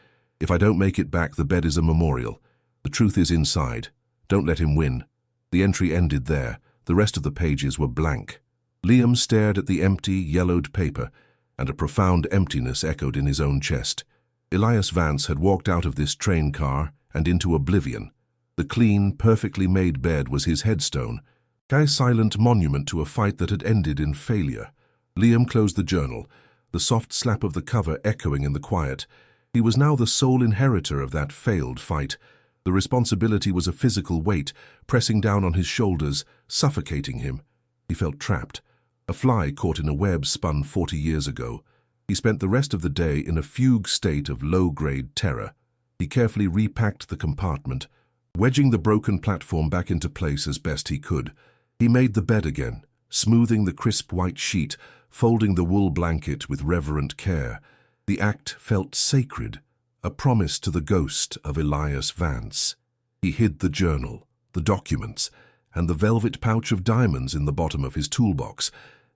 If I don't make it back, the bed is a memorial. The truth is inside. Don't let him win. The entry ended there. The rest of the pages were blank. Liam stared at the empty, yellowed paper, and a profound emptiness echoed in his own chest. Elias Vance had walked out of this train car and into oblivion. The clean, perfectly made bed was his headstone, a silent monument to a fight that had ended in failure. Liam closed the journal, the soft slap of the cover echoing in the quiet. He was now the sole inheritor of that failed fight. The responsibility was a physical weight, pressing down on his shoulders, suffocating him. He felt trapped, a fly caught in a web spun 40 years ago. He spent the rest of the day in a fugue state of low-grade terror. He carefully repacked the compartment, wedging the broken platform back into place as best he could. He made the bed again, smoothing the crisp white sheet, folding the wool blanket with reverent care. The act felt sacred, a promise to the ghost of Elias Vance. He hid the journal, the documents, and the velvet pouch of diamonds in the bottom of his toolbox,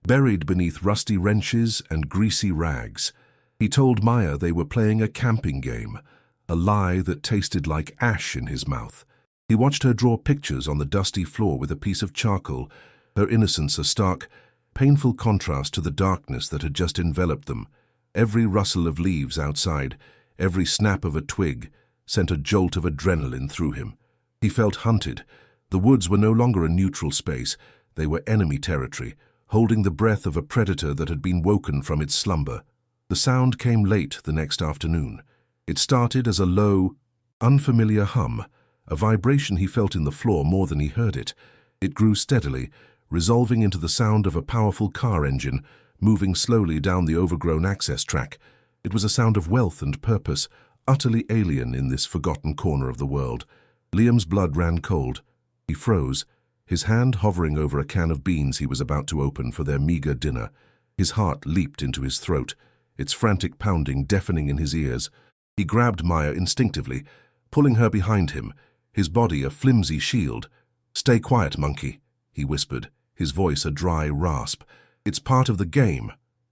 buried beneath rusty wrenches and greasy rags. He told Maya they were playing a camping game, a lie that tasted like ash in his mouth. He watched her draw pictures on the dusty floor with a piece of charcoal, her innocence a stark, painful contrast to the darkness that had just enveloped them. Every rustle of leaves outside, every snap of a twig, sent a jolt of adrenaline through him. He felt hunted. The woods were no longer a neutral space. They were enemy territory, holding the breath of a predator that had been woken from its slumber. The sound came late the next afternoon. It started as a low, unfamiliar hum, a vibration he felt in the floor more than he heard it. It grew steadily, resolving into the sound of a powerful car engine, moving slowly down the overgrown access track. It was a sound of wealth and purpose, utterly alien in this forgotten corner of the world. Liam's blood ran cold. He froze, his hand hovering over a can of beans he was about to open for their meager dinner. His heart leaped into his throat, its frantic pounding deafening in his ears. He grabbed Maya instinctively, pulling her behind him, his body a flimsy shield. "Stay quiet, monkey," he whispered, his voice a dry rasp. "It's part of the game."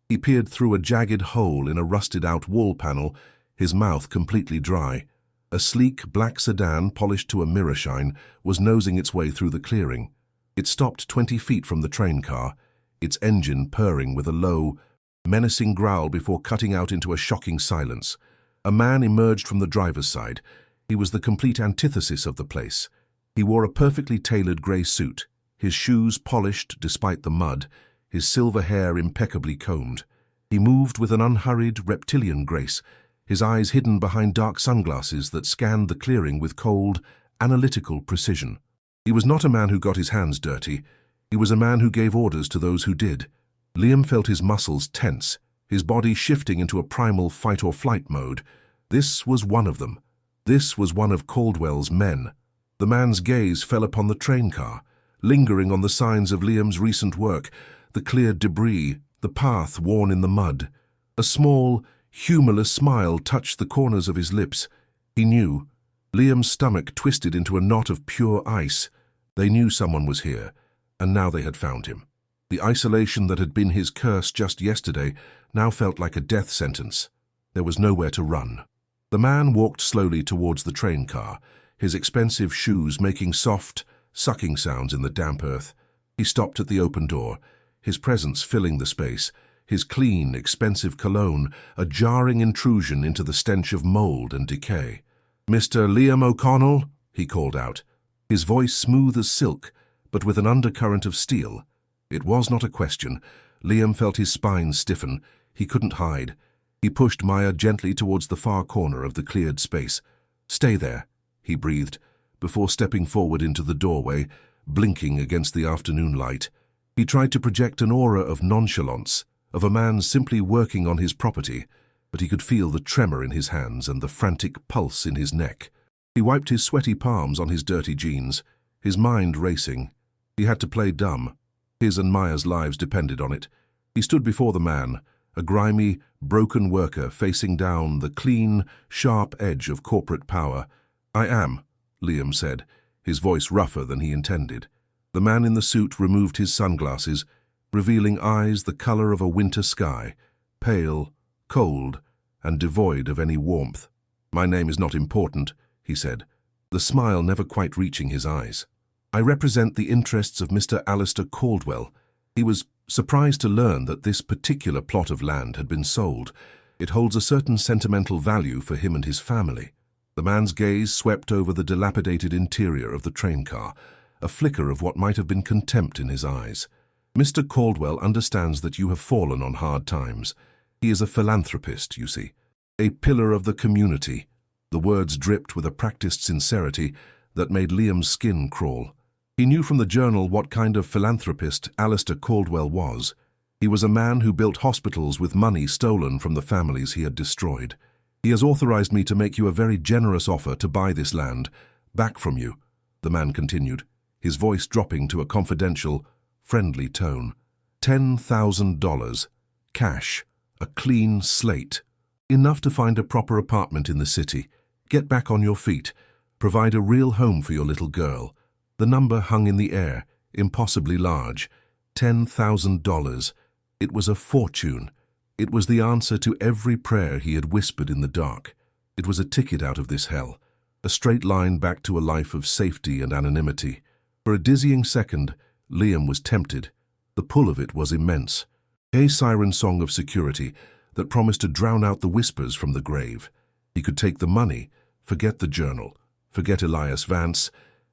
He peered through a jagged hole in a rusted-out wall panel, his mouth completely dry. A sleek black sedan, polished to a mirror shine, was nosing its way through the clearing. It stopped 20 feet from the train car, its engine purring with a low, menacing growl before cutting out into a shocking silence. A man emerged from the driver's side. He was the complete antithesis of the place. He wore a perfectly tailored grey suit, his shoes polished despite the mud, his silver hair impeccably combed. He moved with an unhurried, reptilian grace, his eyes hidden behind dark sunglasses that scanned the clearing with cold, analytical precision. He was not a man who got his hands dirty. He was a man who gave orders to those who did. Liam felt his muscles tense, his body shifting into a primal fight-or-flight mode. This was one of them. This was one of Caldwell's men. The man's gaze fell upon the train car, lingering on the signs of Liam's recent work, the cleared debris, the path worn in the mud. A small, humorless smile touched the corners of his lips. He knew. Liam's stomach twisted into a knot of pure ice. They knew someone was here, and now they had found him. The isolation that had been his curse just yesterday now felt like a death sentence. There was nowhere to run. The man walked slowly towards the train car, his expensive shoes making soft, sucking sounds in the damp earth. He stopped at the open door, his presence filling the space, his clean, expensive cologne a jarring intrusion into the stench of mold and decay. "Mr. Liam O'Connell?" he called out, his voice smooth as silk, but with an undercurrent of steel. It was not a question. Liam felt his spine stiffen. He couldn't hide. He pushed Maya gently towards the far corner of the cleared space. "Stay there," he breathed, before stepping forward into the doorway, blinking against the afternoon light. He tried to project an aura of nonchalance, of a man simply working on his property, but he could feel the tremor in his hands and the frantic pulse in his neck. He wiped his sweaty palms on his dirty jeans, his mind racing. He had to play dumb. His and Maya's lives depended on it. He stood before the man, a grimy, broken worker facing down the clean, sharp edge of corporate power. "I am," Liam said, his voice rougher than he intended. The man in the suit removed his sunglasses, revealing eyes the color of a winter sky, pale, cold, and devoid of any warmth. "My name is not important," he said, the smile never quite reaching his eyes. "I represent the interests of Mr. Alistair Caldwell." He was surprised to learn that this particular plot of land had been sold. It holds a certain sentimental value for him and his family. The man's gaze swept over the dilapidated interior of the train car, a flicker of what might have been contempt in his eyes. "Mr. Caldwell understands that you have fallen on hard times. He is a philanthropist, you see, a pillar of the community." The words dripped with a practiced sincerity that made Liam's skin crawl. He knew from the journal what kind of philanthropist Alistair Caldwell was. He was a man who built hospitals with money stolen from the families he had destroyed. "He has authorized me to make you a very generous offer to buy this land back from you," the man continued, his voice dropping to a confidential, friendly tone. $10,000, cash, a clean slate. Enough to find a proper apartment in the city, get back on your feet, provide a real home for your little girl. The number hung in the air, impossibly large. $10,000. It was a fortune. It was the answer to every prayer he had whispered in the dark. It was a ticket out of this hell, a straight line back to a life of safety and anonymity. For a dizzying second, Liam was tempted. The pull of it was immense. A siren song of security that promised to drown out the whispers from the grave. He could take the money, forget the journal, forget Elias Vance,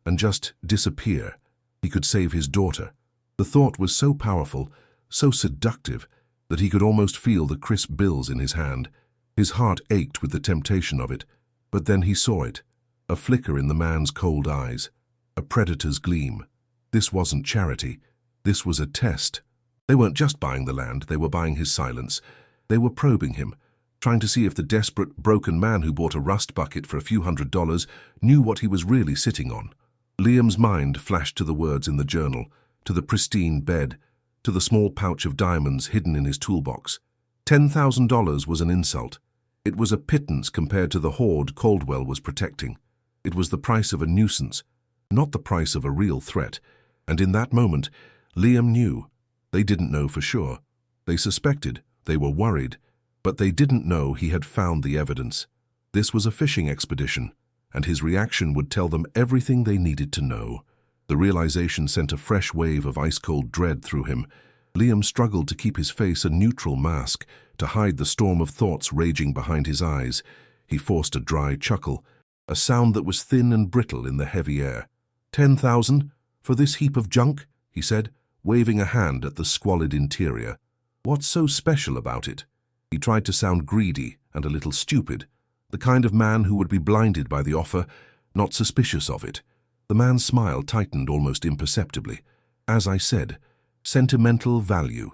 and just disappear. He could save his daughter. The thought was so powerful, so seductive, that he could almost feel the crisp bills in his hand. His heart ached with the temptation of it, but then he saw it, a flicker in the man's cold eyes, a predator's gleam. This wasn't charity. This was a test. They weren't just buying the land, they were buying his silence. They were probing him, trying to see if the desperate, broken man who bought a rust bucket for a few $100s knew what he was really sitting on. Liam's mind flashed to the words in the journal, to the pristine bed, to the small pouch of diamonds hidden in his toolbox. $10,000 was an insult. It was a pittance compared to the hoard Caldwell was protecting. It was the price of a nuisance, not the price of a real threat. And in that moment, Liam knew. They didn't know for sure. They suspected, they were worried, but they didn't know he had found the evidence. This was a fishing expedition, and his reaction would tell them everything they needed to know. The realization sent a fresh wave of ice-cold dread through him. Liam struggled to keep his face a neutral mask, to hide the storm of thoughts raging behind his eyes. He forced a dry chuckle, a sound that was thin and brittle in the heavy air. "10,000 for this heap of junk?" he said, waving a hand at the squalid interior. "What's so special about it?" He tried to sound greedy and a little stupid, the kind of man who would be blinded by the offer, not suspicious of it. The man's smile tightened almost imperceptibly. "As I said, sentimental value.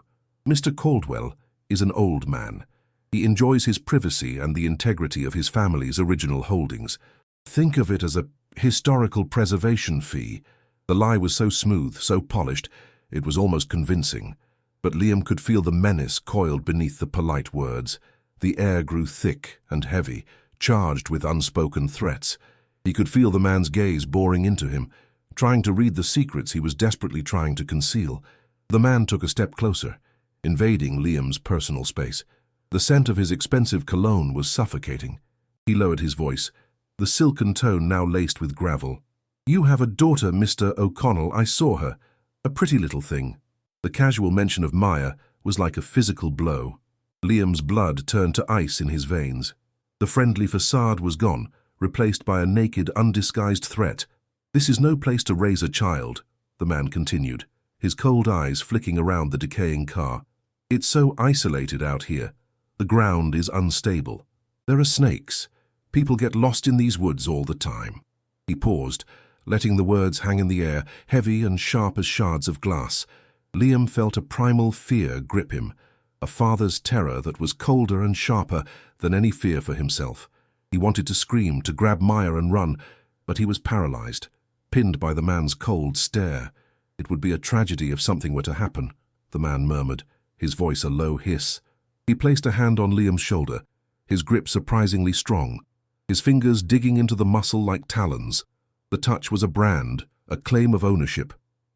Mr. Caldwell is an old man. He enjoys his privacy and the integrity of his family's original holdings. Think of it as a historical preservation fee." The lie was so smooth, so polished, it was almost convincing. But Liam could feel the menace coiled beneath the polite words. The air grew thick and heavy, charged with unspoken threats. He could feel the man's gaze boring into him, trying to read the secrets he was desperately trying to conceal. The man took a step closer, invading Liam's personal space. The scent of his expensive cologne was suffocating. He lowered his voice, the silken tone now laced with gravel. "You have a daughter, Mr. O'Connell. I saw her. A pretty little thing." The casual mention of Maya was like a physical blow. Liam's blood turned to ice in his veins. The friendly facade was gone, replaced by a naked, undisguised threat. "This is no place to raise a child," the man continued, his cold eyes flicking around the decaying car. "It's so isolated out here. The ground is unstable. There are snakes. People get lost in these woods all the time." He paused, letting the words hang in the air, heavy and sharp as shards of glass. Liam felt a primal fear grip him, a father's terror that was colder and sharper than any fear for himself. He wanted to scream, to grab Maya and run, but he was paralyzed, pinned by the man's cold stare. "It would be a tragedy if something were to happen," the man murmured, his voice a low hiss. He placed a hand on Liam's shoulder, his grip surprisingly strong, his fingers digging into the muscle like talons. The touch was a brand, a claim of ownership.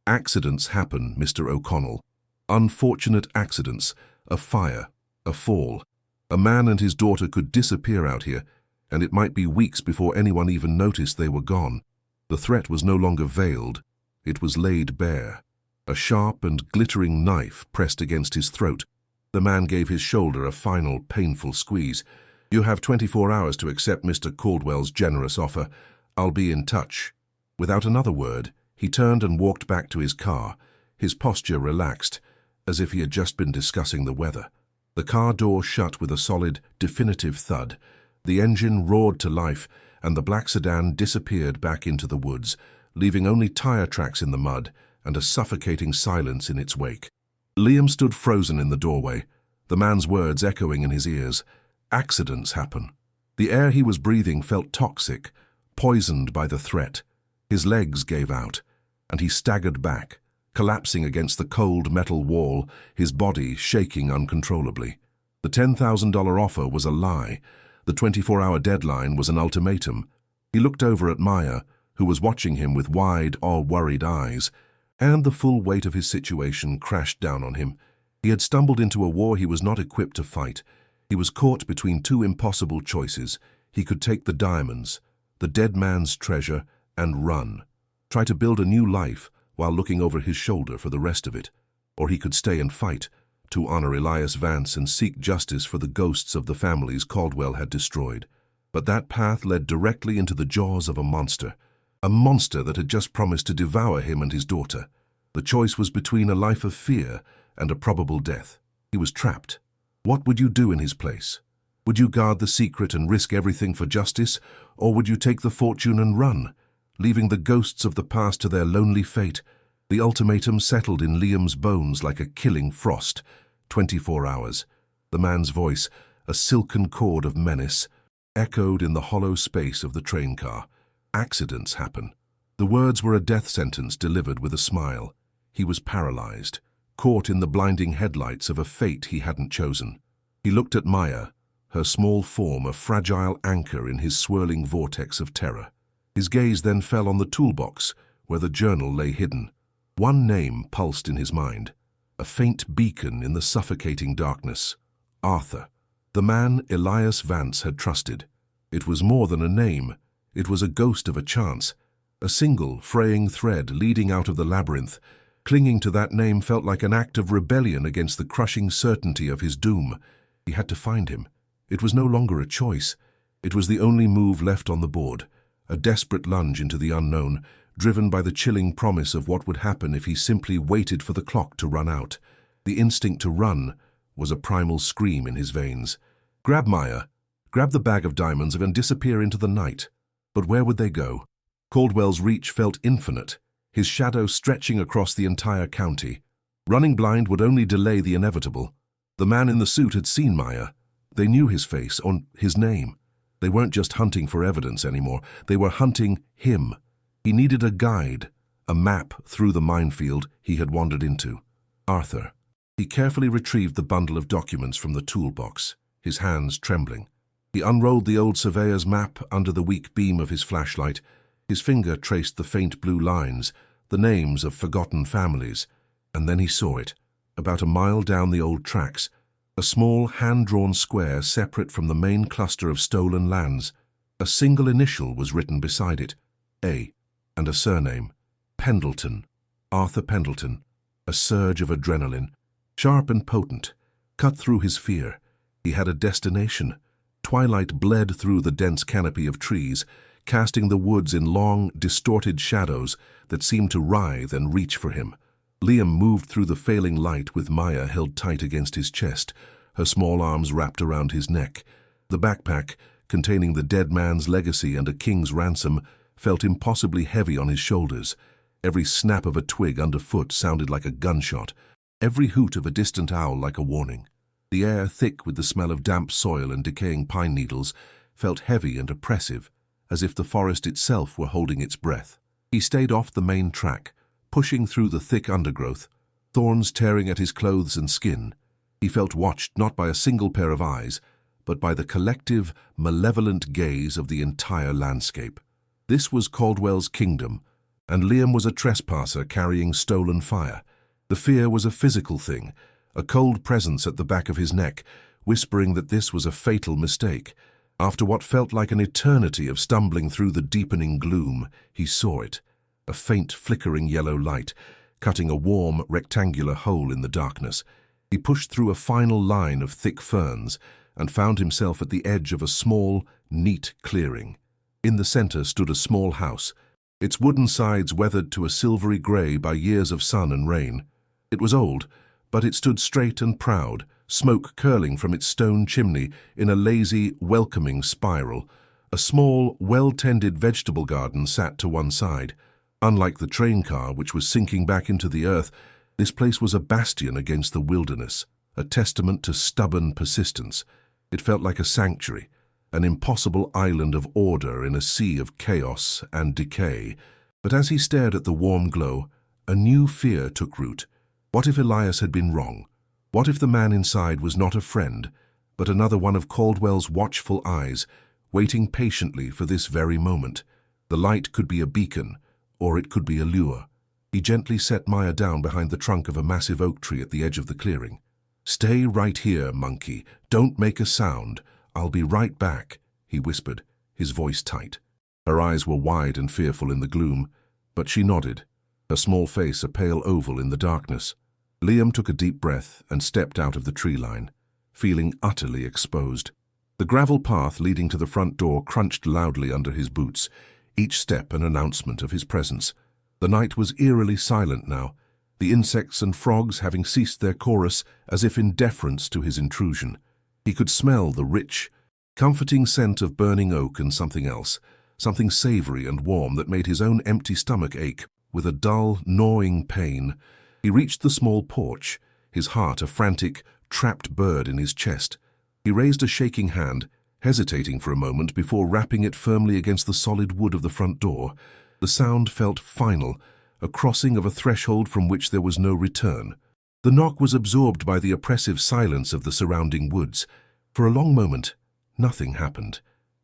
"Accidents happen, Mr. O'Connell. Unfortunate accidents, a fire, a fall. A man and his daughter could disappear out here, and it might be weeks before anyone even noticed they were gone." The threat was no longer veiled. It was laid bare. A sharp and glittering knife pressed against his throat. The man gave his shoulder a final, painful squeeze. "You have 24 hours to accept Mr. Caldwell's generous offer. I'll be in touch." Without another word, he turned and walked back to his car, his posture relaxed, as if he had just been discussing the weather. The car door shut with a solid, definitive thud. The engine roared to life, and the black sedan disappeared back into the woods, leaving only tire tracks in the mud and a suffocating silence in its wake. Liam stood frozen in the doorway, the man's words echoing in his ears. Accidents happen. The air he was breathing felt toxic, poisoned by the threat. His legs gave out, and he staggered back, collapsing against the cold metal wall, his body shaking uncontrollably. The $10,000 offer was a lie. The 24-hour deadline was an ultimatum. He looked over at Maya, who was watching him with wide, worried eyes, and the full weight of his situation crashed down on him. He had stumbled into a war he was not equipped to fight. He was caught between two impossible choices. He could take the diamonds, the dead man's treasure, and run. Try to build a new life while looking over his shoulder for the rest of it. Or he could stay and fight, to honor Elias Vance and seek justice for the ghosts of the families Caldwell had destroyed. But that path led directly into the jaws of a monster that had just promised to devour him and his daughter. The choice was between a life of fear and a probable death. He was trapped. What would you do in his place? Would you guard the secret and risk everything for justice, or would you take the fortune and run, leaving the ghosts of the past to their lonely fate? The ultimatum settled in Liam's bones like a killing frost. 24 hours. The man's voice, a silken cord of menace, echoed in the hollow space of the train car. Accidents happen. The words were a death sentence delivered with a smile. He was paralyzed, caught in the blinding headlights of a fate he hadn't chosen. He looked at Maya, her small form a fragile anchor in his swirling vortex of terror. His gaze then fell on the toolbox, where the journal lay hidden. One name pulsed in his mind, a faint beacon in the suffocating darkness. Arthur, the man Elias Vance had trusted. It was more than a name. It was a ghost of a chance, a single, fraying thread leading out of the labyrinth. Clinging to that name felt like an act of rebellion against the crushing certainty of his doom. He had to find him. It was no longer a choice. It was the only move left on the board, a desperate lunge into the unknown, driven by the chilling promise of what would happen if he simply waited for the clock to run out. The instinct to run was a primal scream in his veins. Grab Maya, grab the bag of diamonds and disappear into the night. But where would they go? Caldwell's reach felt infinite, his shadow stretching across the entire county. Running blind would only delay the inevitable. The man in the suit had seen Maya. They knew his face, or his name. They weren't just hunting for evidence anymore. They were hunting him. He needed a guide, a map through the minefield he had wandered into. Arthur. He carefully retrieved the bundle of documents from the toolbox, his hands trembling. He unrolled the old surveyor's map under the weak beam of his flashlight. His finger traced the faint blue lines, the names of forgotten families. And then he saw it, about a mile down the old tracks, A small, hand-drawn square separate from the main cluster of stolen lands. A single initial was written beside it, A, and a surname, Pendleton, Arthur Pendleton. A surge of adrenaline, sharp and potent, cut through his fear. He had a destination. Twilight bled through the dense canopy of trees, casting the woods in long, distorted shadows that seemed to writhe and reach for him. Liam moved through the failing light with Maya held tight against his chest, her small arms wrapped around his neck. The backpack, containing the dead man's legacy and a king's ransom, felt impossibly heavy on his shoulders. Every snap of a twig underfoot sounded like a gunshot, every hoot of a distant owl like a warning. The air, thick with the smell of damp soil and decaying pine needles, felt heavy and oppressive, as if the forest itself were holding its breath. He stayed off the main track, pushing through the thick undergrowth, thorns tearing at his clothes and skin. He felt watched not by a single pair of eyes, but by the collective, malevolent gaze of the entire landscape. This was Caldwell's kingdom, and Liam was a trespasser carrying stolen fire. The fear was a physical thing, a cold presence at the back of his neck, whispering that this was a fatal mistake. After what felt like an eternity of stumbling through the deepening gloom, he saw it, a faint flickering yellow light, cutting a warm, rectangular hole in the darkness. He pushed through a final line of thick ferns and found himself at the edge of a small, neat clearing. In the center stood a small house, its wooden sides weathered to a silvery grey by years of sun and rain. It was old, but it stood straight and proud, smoke curling from its stone chimney in a lazy, welcoming spiral. A small, well-tended vegetable garden sat to one side. Unlike the train car, which was sinking back into the earth, this place was a bastion against the wilderness, a testament to stubborn persistence. It felt like a sanctuary, an impossible island of order in a sea of chaos and decay. But as he stared at the warm glow, a new fear took root. What if Elias had been wrong? What if the man inside was not a friend, but another one of Caldwell's watchful eyes, waiting patiently for this very moment? The light could be a beacon, or it could be a lure. He gently set Maya down behind the trunk of a massive oak tree at the edge of the clearing. "Stay right here, monkey. Don't make a sound. I'll be right back," he whispered, his voice tight. Her eyes were wide and fearful in the gloom, but she nodded, her small face a pale oval in the darkness. Liam took a deep breath and stepped out of the tree line, feeling utterly exposed. The gravel path leading to the front door crunched loudly under his boots, each step an announcement of his presence. The night was eerily silent now, the insects and frogs having ceased their chorus as if in deference to his intrusion. He could smell the rich, comforting scent of burning oak and something else, something savory and warm that made his own empty stomach ache with a dull, gnawing pain. He reached the small porch, his heart a frantic, trapped bird in his chest. He raised a shaking hand, hesitating for a moment before rapping it firmly against the solid wood of the front door. The sound felt final, a crossing of a threshold from which there was no return. The knock was absorbed by the oppressive silence of the surrounding woods. For a long moment, nothing happened.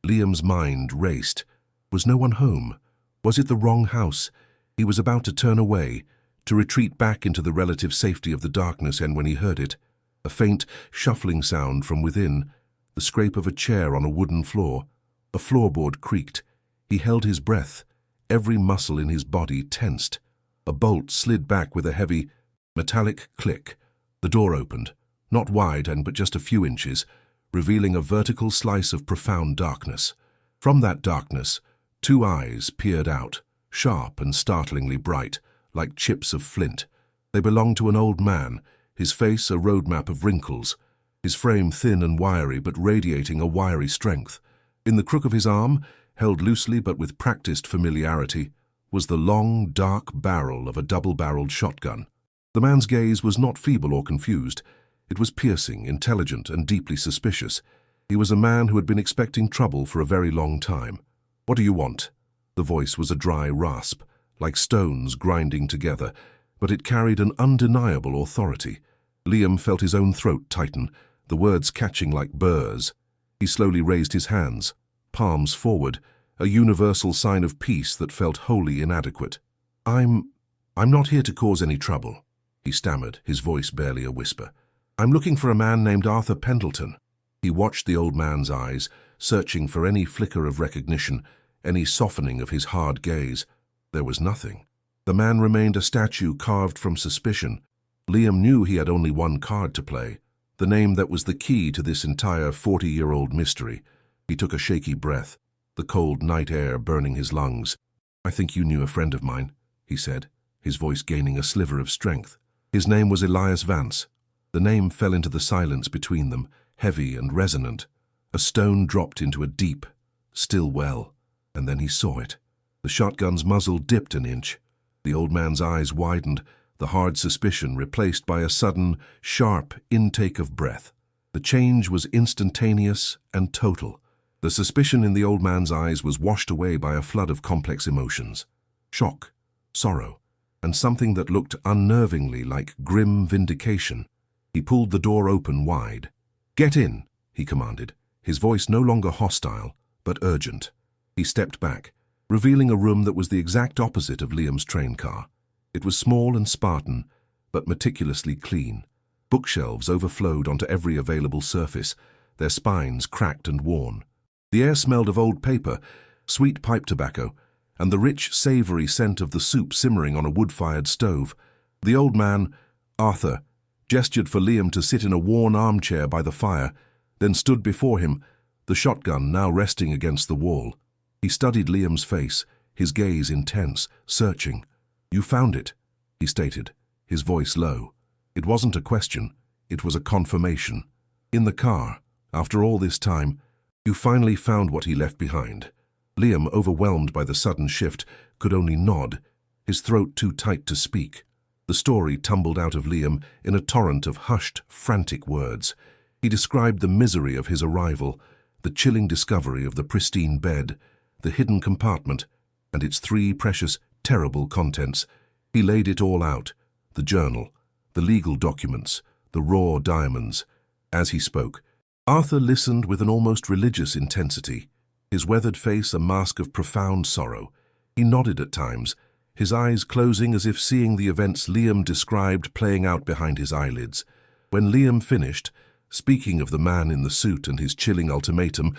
Liam's mind raced. Was no one home? Was it the wrong house? He was about to turn away, to retreat back into the relative safety of the darkness, and when he heard it, a faint, shuffling sound from within, the scrape of a chair on a wooden floor. A floorboard creaked. He held his breath, every muscle in his body tensed. A bolt slid back with a heavy, metallic click. The door opened, not wide but just a few inches, revealing a vertical slice of profound darkness. From that darkness, two eyes peered out, sharp and startlingly bright, like chips of flint. They belonged to an old man, his face a roadmap of wrinkles, his frame thin and wiry but radiating a wiry strength. In the crook of his arm, held loosely but with practiced familiarity, was the long, dark barrel of a double-barreled shotgun. The man's gaze was not feeble or confused. It was piercing, intelligent, and deeply suspicious. He was a man who had been expecting trouble for a very long time. "What do you want?" The voice was a dry rasp, like stones grinding together, but it carried an undeniable authority. Liam felt his own throat tighten, the words catching like burrs. He slowly raised his hands, palms forward, a universal sign of peace that felt wholly inadequate. I'm not here to cause any trouble," he stammered, his voice barely a whisper. I'm looking for a man named Arthur Pendleton. He watched the old man's eyes, searching for any flicker of recognition, any softening of his hard gaze. There was nothing. The man remained a statue carved from suspicion. Liam knew he had only one card to play, the name that was the key to this entire 40-year-old mystery. He took a shaky breath, the cold night air burning his lungs. "I think you knew a friend of mine," he said, his voice gaining a sliver of strength. His name was Elias Vance. The name fell into the silence between them, heavy and resonant. A stone dropped into a deep, still well, and then he saw it. The shotgun's muzzle dipped an inch. The old man's eyes widened, the hard suspicion replaced by a sudden, sharp intake of breath. The change was instantaneous and total. The suspicion in the old man's eyes was washed away by a flood of complex emotions. Shock, sorrow, and something that looked unnervingly like grim vindication. He pulled the door open wide. "Get in," he commanded, his voice no longer hostile, but urgent. He stepped back, revealing a room that was the exact opposite of Liam's train car. It was small and Spartan, but meticulously clean. Bookshelves overflowed onto every available surface, their spines cracked and worn. The air smelled of old paper, sweet pipe tobacco, and the rich, savory scent of the soup simmering on a wood-fired stove. The old man, Arthur, gestured for Liam to sit in a worn armchair by the fire, then stood before him, the shotgun now resting against the wall. He studied Liam's face, his gaze intense, searching. "You found it," he stated, his voice low. It wasn't a question, it was a confirmation. "In the car, after all this time, you finally found what he left behind." Liam, overwhelmed by the sudden shift, could only nod, his throat too tight to speak. The story tumbled out of Liam in a torrent of hushed, frantic words. He described the misery of his arrival, the chilling discovery of the pristine bed, the hidden compartment, and its 3 precious, terrible contents. He laid it all out, the journal, the legal documents, the raw diamonds. As he spoke, Arthur listened with an almost religious intensity, his weathered face a mask of profound sorrow. He nodded at times, his eyes closing as if seeing the events Liam described playing out behind his eyelids. When Liam finished, speaking of the man in the suit and his chilling ultimatum,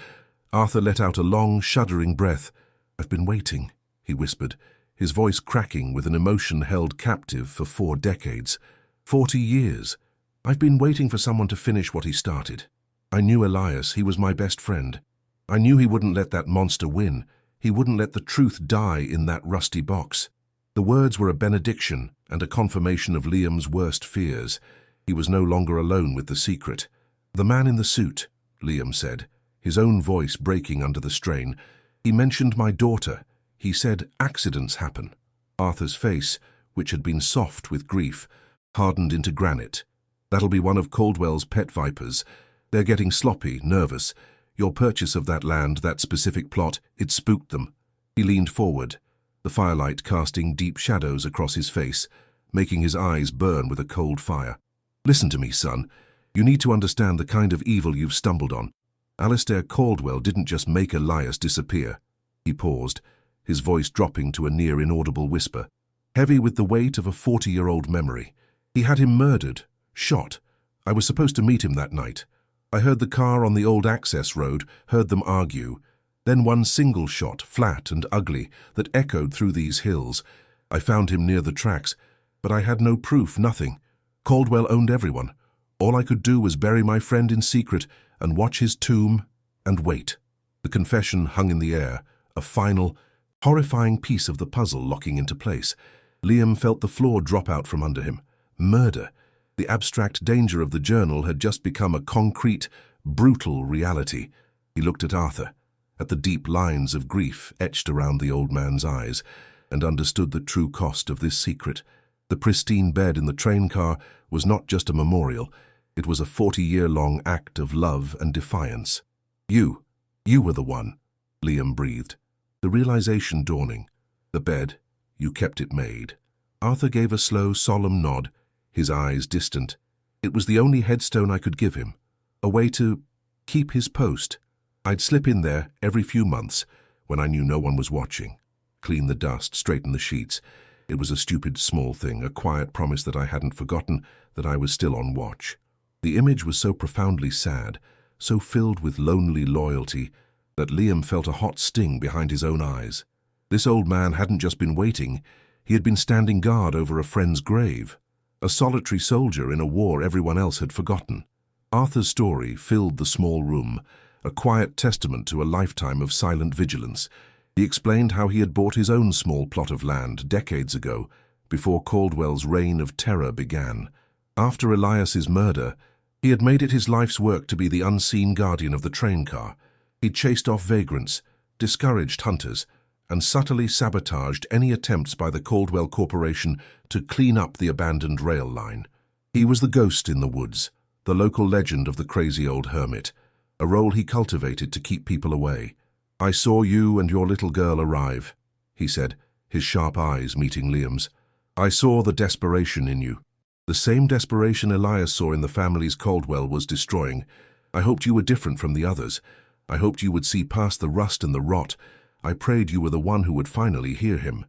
Arthur let out a long, shuddering breath. "I've been waiting," he whispered, his voice cracking with an emotion held captive for 4 decades. 40 years. "I've been waiting for someone to finish what he started. I knew Elias, he was my best friend. I knew he wouldn't let that monster win. He wouldn't let the truth die in that rusty box." The words were a benediction and a confirmation of Liam's worst fears. He was no longer alone with the secret. "The man in the suit," Liam said, his own voice breaking under the strain. "He mentioned my daughter. He said accidents happen." Arthur's face, which had been soft with grief, hardened into granite. "That'll be one of Caldwell's pet vipers. They're getting sloppy, nervous. Your purchase of that land, that specific plot, it spooked them." He leaned forward, the firelight casting deep shadows across his face, making his eyes burn with a cold fire. "Listen to me, son. You need to understand the kind of evil you've stumbled on. Alistair Caldwell didn't just make Elias disappear." He paused, his voice dropping to a near inaudible whisper, heavy with the weight of a 40-year-old memory. "He had him murdered, shot. I was supposed to meet him that night. I heard the car on the old access road, heard them argue. Then one single shot, flat and ugly, that echoed through these hills. I found him near the tracks, but I had no proof, nothing. Caldwell owned everyone. All I could do was bury my friend in secret and watch his tomb and wait." The confession hung in the air, a final, horrifying piece of the puzzle locking into place. Liam felt the floor drop out from under him. Murder. The abstract danger of the journal had just become a concrete, brutal reality. He looked at Arthur, at the deep lines of grief etched around the old man's eyes, and understood the true cost of this secret. The pristine bed in the train car was not just a memorial. It was a 40-year-long act of love and defiance. You were the one," Liam breathed, the realization dawning. "The bed, you kept it made." Arthur gave a slow, solemn nod, his eyes distant. "It was the only headstone I could give him, a way to keep his post. I'd slip in there every few months when I knew no one was watching, clean the dust, straighten the sheets. It was a stupid, small thing, a quiet promise that I hadn't forgotten, that I was still on watch." The image was so profoundly sad, so filled with lonely loyalty, that Liam felt a hot sting behind his own eyes. This old man hadn't just been waiting, he had been standing guard over a friend's grave, a solitary soldier in a war everyone else had forgotten. Arthur's story filled the small room, a quiet testament to a lifetime of silent vigilance. He explained how he had bought his own small plot of land decades ago, before Caldwell's reign of terror began. After Elias's murder, he had made it his life's work to be the unseen guardian of the train car. He'd chased off vagrants, discouraged hunters, and subtly sabotaged any attempts by the Caldwell Corporation to clean up the abandoned rail line. He was the ghost in the woods, the local legend of the crazy old hermit, a role he cultivated to keep people away. "I saw you and your little girl arrive," he said, his sharp eyes meeting Liam's. "I saw the desperation in you. The same desperation Elias saw in the families Caldwell was destroying. I hoped you were different from the others. I hoped you would see past the rust and the rot. I prayed you were the one who would finally hear him."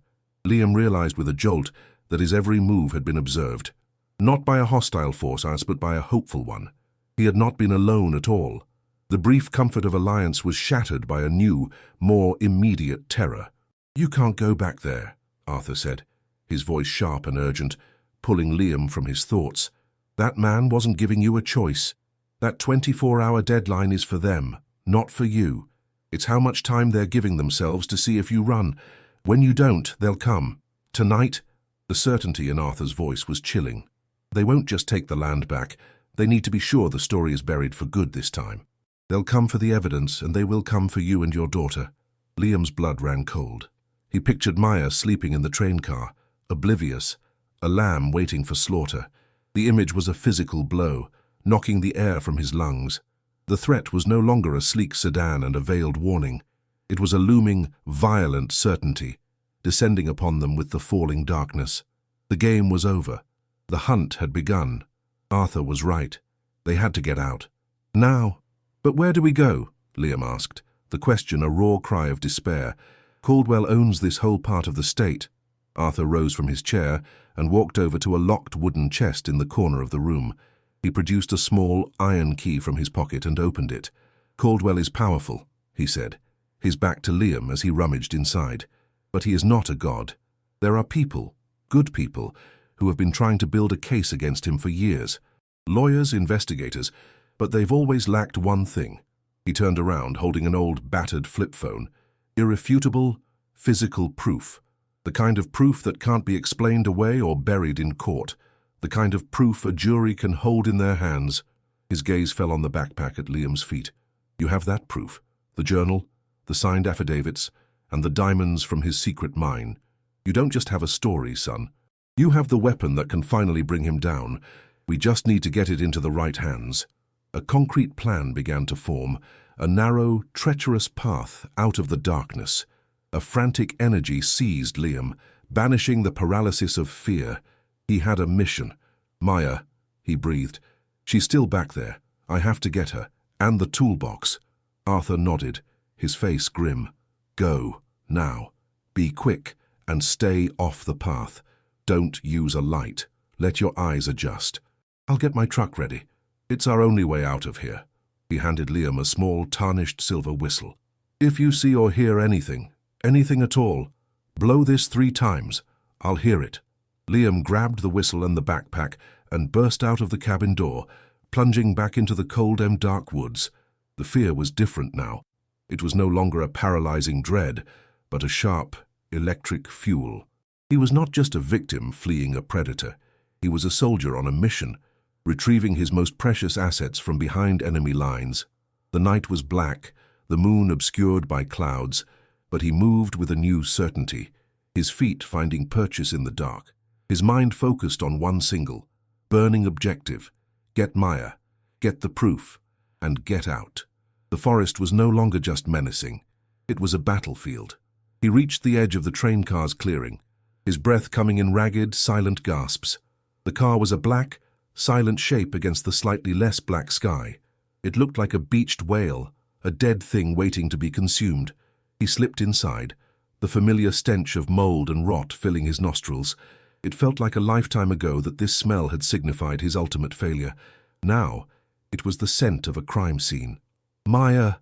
Liam realized with a jolt that his every move had been observed. Not by a hostile force, but by a hopeful one. He had not been alone at all. The brief comfort of alliance was shattered by a new, more immediate terror. "You can't go back there," Arthur said, his voice sharp and urgent, pulling Liam from his thoughts. "That man wasn't giving you a choice. That 24-hour deadline is for them, not for you. It's how much time they're giving themselves to see if you run. When you don't, they'll come. Tonight." The certainty in Arthur's voice was chilling. "They won't just take the land back. They need to be sure the story is buried for good this time. They'll come for the evidence, and they will come for you and your daughter." Liam's blood ran cold. He pictured Maya sleeping in the train car, oblivious, a lamb waiting for slaughter. The image was a physical blow, knocking the air from his lungs. The threat was no longer a sleek sedan and a veiled warning. It was a looming, violent certainty, descending upon them with the falling darkness. The game was over. The hunt had begun. Arthur was right. They had to get out. Now. "But where do we go?" Liam asked, the question a raw cry of despair. "Caldwell owns this whole part of the state." Arthur rose from his chair and walked over to a locked wooden chest in the corner of the room. He produced a small iron key from his pocket and opened it. "Caldwell is powerful," he said, his back to Liam as he rummaged inside. "But he is not a god. There are people, good people, who have been trying to build a case against him for years. Lawyers, investigators, but they've always lacked one thing." He turned around, holding an old, battered flip phone. "Irrefutable, physical proof. The kind of proof that can't be explained away or buried in court. The kind of proof a jury can hold in their hands." His gaze fell on the backpack at Liam's feet. "You have that proof, the journal, the signed affidavits, and the diamonds from his secret mine. You don't just have a story, son. You have the weapon that can finally bring him down. We just need to get it into the right hands." A concrete plan began to form, a narrow, treacherous path out of the darkness. A frantic energy seized Liam, banishing the paralysis of fear. He had a mission. "Maya," he breathed. "She's still back there. I have to get her. And the toolbox." Arthur nodded, his face grim. "Go, now. Be quick, and stay off the path. Don't use a light. Let your eyes adjust. I'll get my truck ready. It's our only way out of here." He handed Liam a small, tarnished silver whistle. "If you see or hear anything at all, blow this 3 times. I'll hear it." Liam grabbed the whistle and the backpack and burst out of the cabin door, plunging back into the cold and dark woods. The fear was different now. It was no longer a paralyzing dread, but a sharp, electric fuel. He was not just a victim fleeing a predator. He was a soldier on a mission, retrieving his most precious assets from behind enemy lines. The night was black, the moon obscured by clouds, but he moved with a new certainty, his feet finding purchase in the dark. His mind focused on one single, burning objective: get Maya, get the proof, and get out. The forest was no longer just menacing. It was a battlefield. He reached the edge of the train car's clearing, his breath coming in ragged, silent gasps. The car was a black, silent shape against the slightly less black sky. It looked like a beached whale, a dead thing waiting to be consumed. He slipped inside, the familiar stench of mold and rot filling his nostrils. It felt like a lifetime ago that this smell had signified his ultimate failure. Now, it was the scent of a crime scene. "Maya,"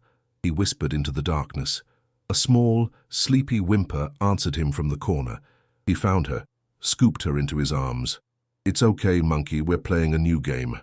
he whispered into the darkness. A small, sleepy whimper answered him from the corner. He found her, scooped her into his arms. "It's okay, monkey, we're playing a new game.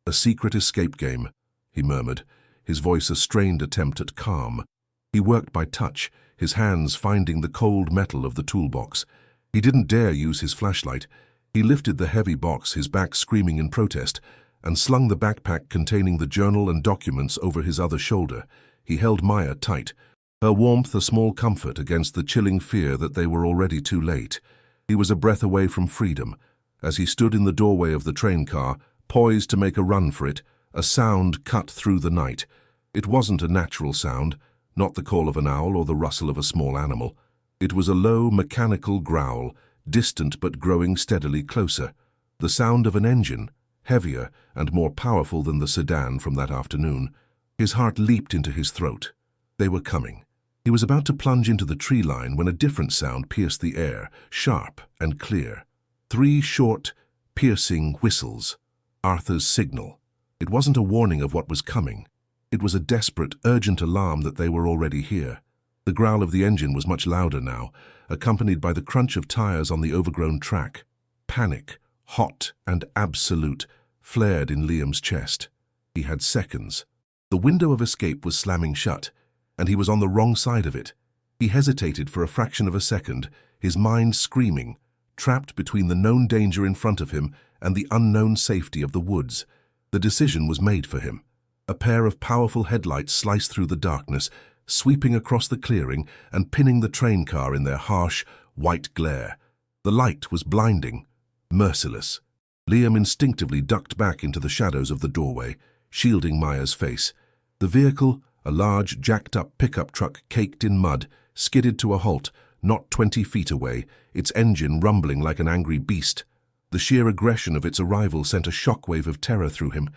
A secret escape game," he murmured, his voice a strained attempt at calm. He worked by touch, his hands finding the cold metal of the toolbox. He didn't dare use his flashlight. He lifted the heavy box, his back screaming in protest, and slung the backpack containing the journal and documents over his other shoulder. He held Maya tight, her warmth a small comfort against the chilling fear that they were already too late. He was a breath away from freedom. As he stood in the doorway of the train car, poised to make a run for it, a sound cut through the night. It wasn't a natural sound, not the call of an owl or the rustle of a small animal. It was a low, mechanical growl, distant but growing steadily closer. The sound of an engine, heavier and more powerful than the sedan from that afternoon. His heart leaped into his throat. They were coming. He was about to plunge into the tree line when a different sound pierced the air, sharp and clear. 3 short, piercing whistles. Arthur's signal. It wasn't a warning of what was coming. It was a desperate, urgent alarm that they were already here. The growl of the engine was much louder now, accompanied by the crunch of tires on the overgrown track. Panic, hot and absolute, flared in Liam's chest. He had seconds. The window of escape was slamming shut, and he was on the wrong side of it. He hesitated for a fraction of a second, his mind screaming, trapped between the known danger in front of him and the unknown safety of the woods. The decision was made for him. A pair of powerful headlights sliced through the darkness, sweeping across the clearing and pinning the train car in their harsh, white glare. The light was blinding, merciless. Liam instinctively ducked back into the shadows of the doorway, shielding Maya's face. The vehicle, a large, jacked-up pickup truck caked in mud, skidded to a halt, not 20 feet away, its engine rumbling like an angry beast. The sheer aggression of its arrival sent a shockwave of terror through him.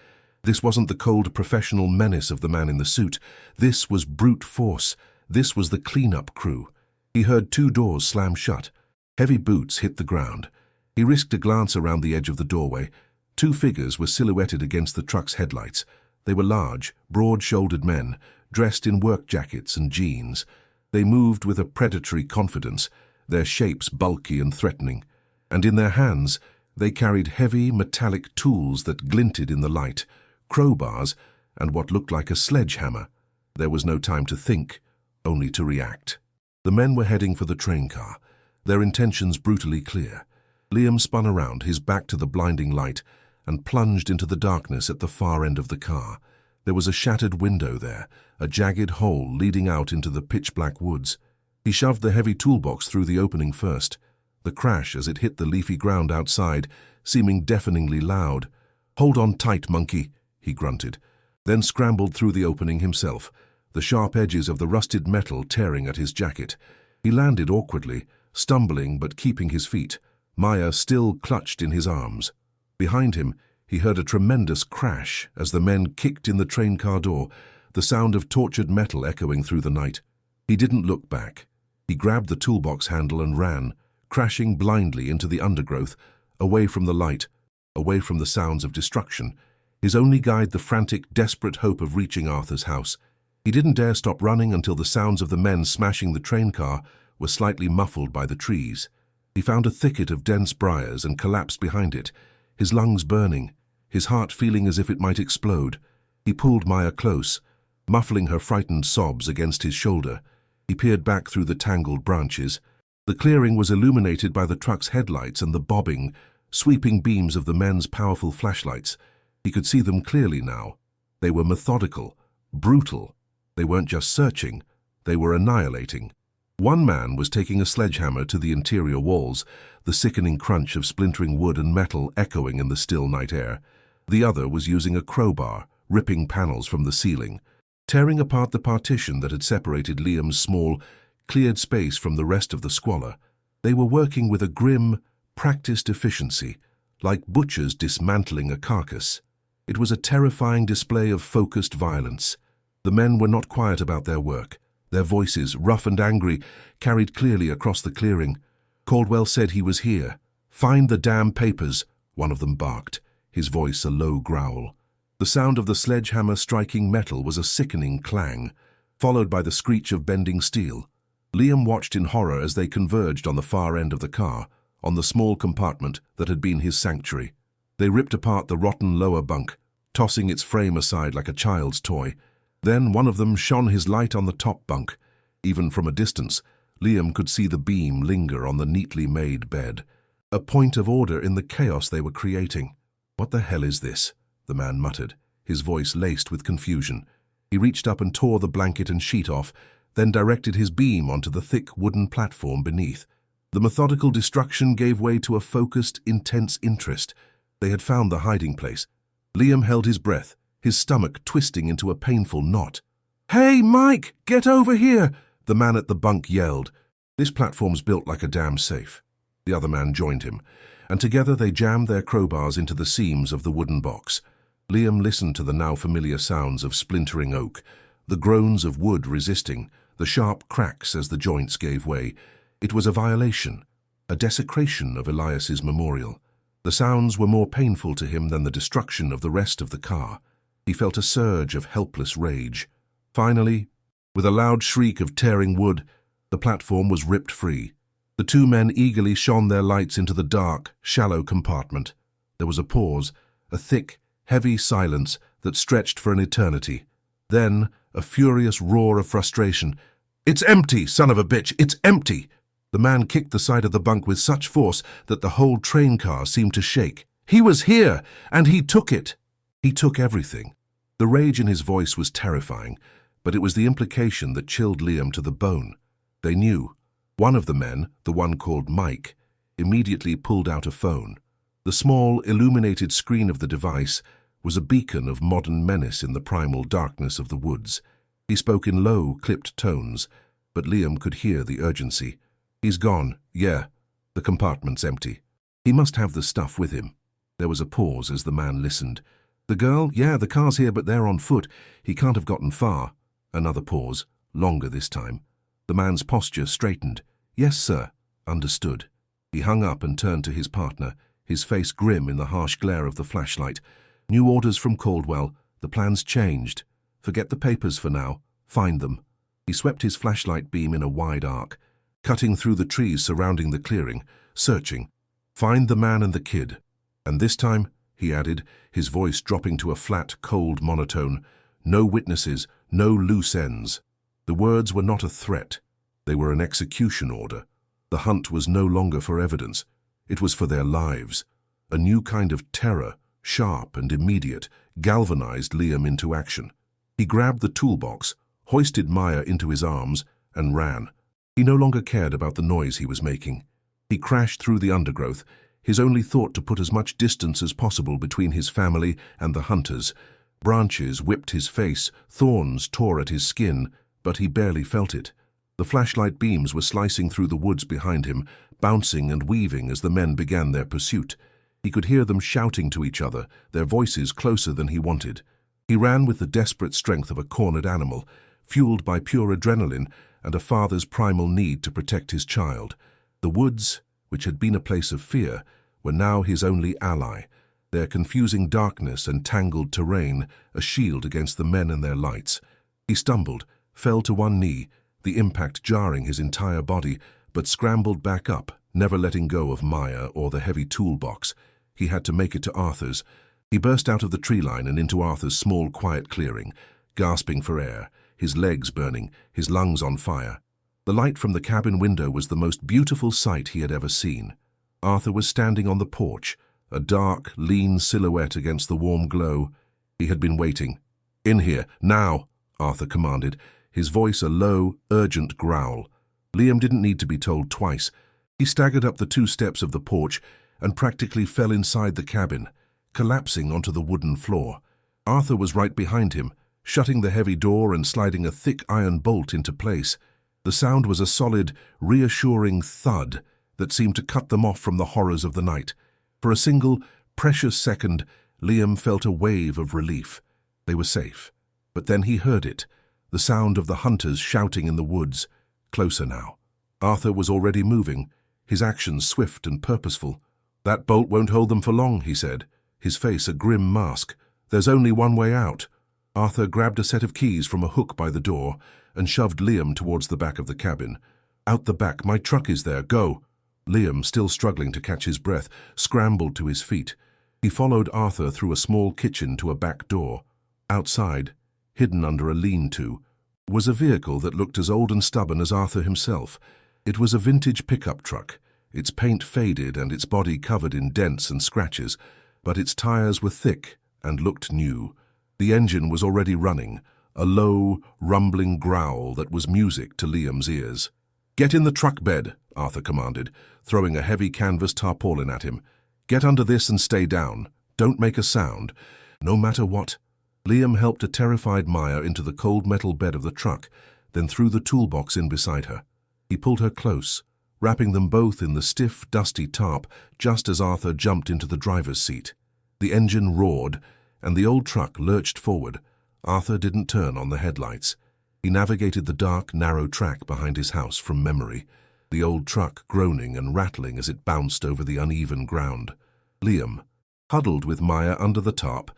This wasn't the cold professional menace of the man in the suit. This was brute force. This was the cleanup crew. He heard 2 doors slam shut. Heavy boots hit the ground. He risked a glance around the edge of the doorway. 2 figures were silhouetted against the truck's headlights. They were large, broad-shouldered men, dressed in work jackets and jeans. They moved with a predatory confidence, their shapes bulky and threatening. And in their hands, they carried heavy, metallic tools that glinted in the light, crowbars and what looked like a sledgehammer. There was no time to think, only to react. The men were heading for the train car, their intentions brutally clear. Liam spun around, his back to the blinding light, and plunged into the darkness at the far end of the car. There was a shattered window there, a jagged hole leading out into the pitch-black woods. He shoved the heavy toolbox through the opening first, the crash as it hit the leafy ground outside, seeming deafeningly loud. "Hold on tight, monkey," he grunted, then scrambled through the opening himself, the sharp edges of the rusted metal tearing at his jacket. He landed awkwardly, stumbling but keeping his feet, Maya still clutched in his arms. Behind him, he heard a tremendous crash as the men kicked in the train car door, the sound of tortured metal echoing through the night. He didn't look back. He grabbed the toolbox handle and ran, crashing blindly into the undergrowth, away from the light, away from the sounds of destruction, his only guide the frantic, desperate hope of reaching Arthur's house. He didn't dare stop running until the sounds of the men smashing the train car were slightly muffled by the trees. He found a thicket of dense briars and collapsed behind it, his lungs burning, his heart feeling as if it might explode. He pulled Maya close, muffling her frightened sobs against his shoulder. He peered back through the tangled branches. The clearing was illuminated by the truck's headlights and the bobbing, sweeping beams of the men's powerful flashlights. He could see them clearly now. They were methodical, brutal. They weren't just searching, they were annihilating. One man was taking a sledgehammer to the interior walls, the sickening crunch of splintering wood and metal echoing in the still night air. The other was using a crowbar, ripping panels from the ceiling, tearing apart the partition that had separated Liam's small, cleared space from the rest of the squalor. They were working with a grim, practiced efficiency, like butchers dismantling a carcass. It was a terrifying display of focused violence. The men were not quiet about their work. Their voices, rough and angry, carried clearly across the clearing. Caldwell said he was here. "Find the damn papers," one of them barked, his voice a low growl. The sound of the sledgehammer striking metal was a sickening clang, followed by the screech of bending steel. Liam watched in horror as they converged on the far end of the car, on the small compartment that had been his sanctuary. They ripped apart the rotten lower bunk, tossing its frame aside like a child's toy. Then one of them shone his light on the top bunk. Even from a distance, Liam could see the beam linger on the neatly made bed, a point of order in the chaos they were creating. "What the hell is this?" the man muttered, his voice laced with confusion. He reached up and tore the blanket and sheet off, then directed his beam onto the thick wooden platform beneath. The methodical destruction gave way to a focused, intense interest. They had found the hiding place. Liam held his breath, his stomach twisting into a painful knot. "Hey, Mike, get over here!" the man at the bunk yelled. "This platform's built like a damn safe." The other man joined him, and together they jammed their crowbars into the seams of the wooden box. Liam listened to the now familiar sounds of splintering oak, the groans of wood resisting, the sharp cracks as the joints gave way. It was a violation, a desecration of Elias's memorial. The sounds were more painful to him than the destruction of the rest of the car. He felt a surge of helpless rage. Finally, with a loud shriek of tearing wood, the platform was ripped free. The two men eagerly shone their lights into the dark, shallow compartment. There was a pause, a thick, heavy silence that stretched for an eternity. Then, a furious roar of frustration. "It's empty, son of a bitch! It's empty!" The man kicked the side of the bunk with such force that the whole train car seemed to shake. "He was here, and he took it!" He took everything. The rage in his voice was terrifying, but it was the implication that chilled Liam to the bone. They knew. One of the men, the one called Mike, immediately pulled out a phone. The small, illuminated screen of the device was a beacon of modern menace in the primal darkness of the woods. He spoke in low, clipped tones, but Liam could hear the urgency. "He's gone, yeah. The compartment's empty. He must have the stuff with him." There was a pause as the man listened. "The girl? Yeah, the car's here, but they're on foot. He can't have gotten far." Another pause, longer this time. The man's posture straightened. "Yes, sir." Understood. He hung up and turned to his partner, his face grim in the harsh glare of the flashlight. "New orders from Caldwell. The plan's changed. Forget the papers for now. Find them." He swept his flashlight beam in a wide arc, cutting through the trees surrounding the clearing, searching. "Find the man and the kid. And this time," he added, his voice dropping to a flat, cold monotone, "no witnesses, no loose ends." The words were not a threat. They were an execution order. The hunt was no longer for evidence. It was for their lives. A new kind of terror, sharp and immediate, galvanized Liam into action. He grabbed the toolbox, hoisted Maya into his arms, and ran. He no longer cared about the noise he was making. He crashed through the undergrowth, his only thought to put as much distance as possible between his family and the hunters. Branches whipped his face, thorns tore at his skin, but he barely felt it. The flashlight beams were slicing through the woods behind him, bouncing and weaving as the men began their pursuit. He could hear them shouting to each other, their voices closer than he wanted. He ran with the desperate strength of a cornered animal, fueled by pure adrenaline and a father's primal need to protect his child. The woods, which had been a place of fear, were now his only ally, their confusing darkness and tangled terrain a shield against the men and their lights. He stumbled, fell to one knee, the impact jarring his entire body, but scrambled back up, never letting go of Maya or the heavy toolbox. He had to make it to Arthur's. He burst out of the tree line and into Arthur's small, quiet clearing, gasping for air, his legs burning, his lungs on fire. The light from the cabin window was the most beautiful sight he had ever seen. Arthur was standing on the porch, a dark, lean silhouette against the warm glow. He had been waiting. "In here, now," Arthur commanded, his voice a low, urgent growl. Liam didn't need to be told twice. He staggered up the 2 steps of the porch and practically fell inside the cabin, collapsing onto the wooden floor. Arthur was right behind him, shutting the heavy door and sliding a thick iron bolt into place. The sound was a solid, reassuring thud that seemed to cut them off from the horrors of the night. For a single, precious second, Liam felt a wave of relief. They were safe. But then he heard it, the sound of the hunters shouting in the woods, closer now. Arthur was already moving, his actions swift and purposeful. "That bolt won't hold them for long," he said, his face a grim mask. There's only one way out. Arthur grabbed a set of keys from a hook by the door and shoved Liam towards the back of the cabin. Out the back, my truck is there, go. Liam, still struggling to catch his breath, scrambled to his feet. He followed Arthur through a small kitchen to a back door. Outside, hidden under a lean-to, was a vehicle that looked as old and stubborn as Arthur himself. It was a vintage pickup truck, its paint faded and its body covered in dents and scratches, but its tires were thick and looked new. The engine was already running, a low, rumbling growl that was music to Liam's ears. "Get in the truck bed," Arthur commanded, throwing a heavy canvas tarpaulin at him. "Get under this and stay down. Don't make a sound. No matter what." Liam helped a terrified Maya into the cold metal bed of the truck, then threw the toolbox in beside her. He pulled her close, wrapping them both in the stiff, dusty tarp just as Arthur jumped into the driver's seat. The engine roared, and the old truck lurched forward. Arthur didn't turn on the headlights. He navigated the dark, narrow track behind his house from memory, the old truck groaning and rattling as it bounced over the uneven ground. Liam, huddled with Maya under the tarp,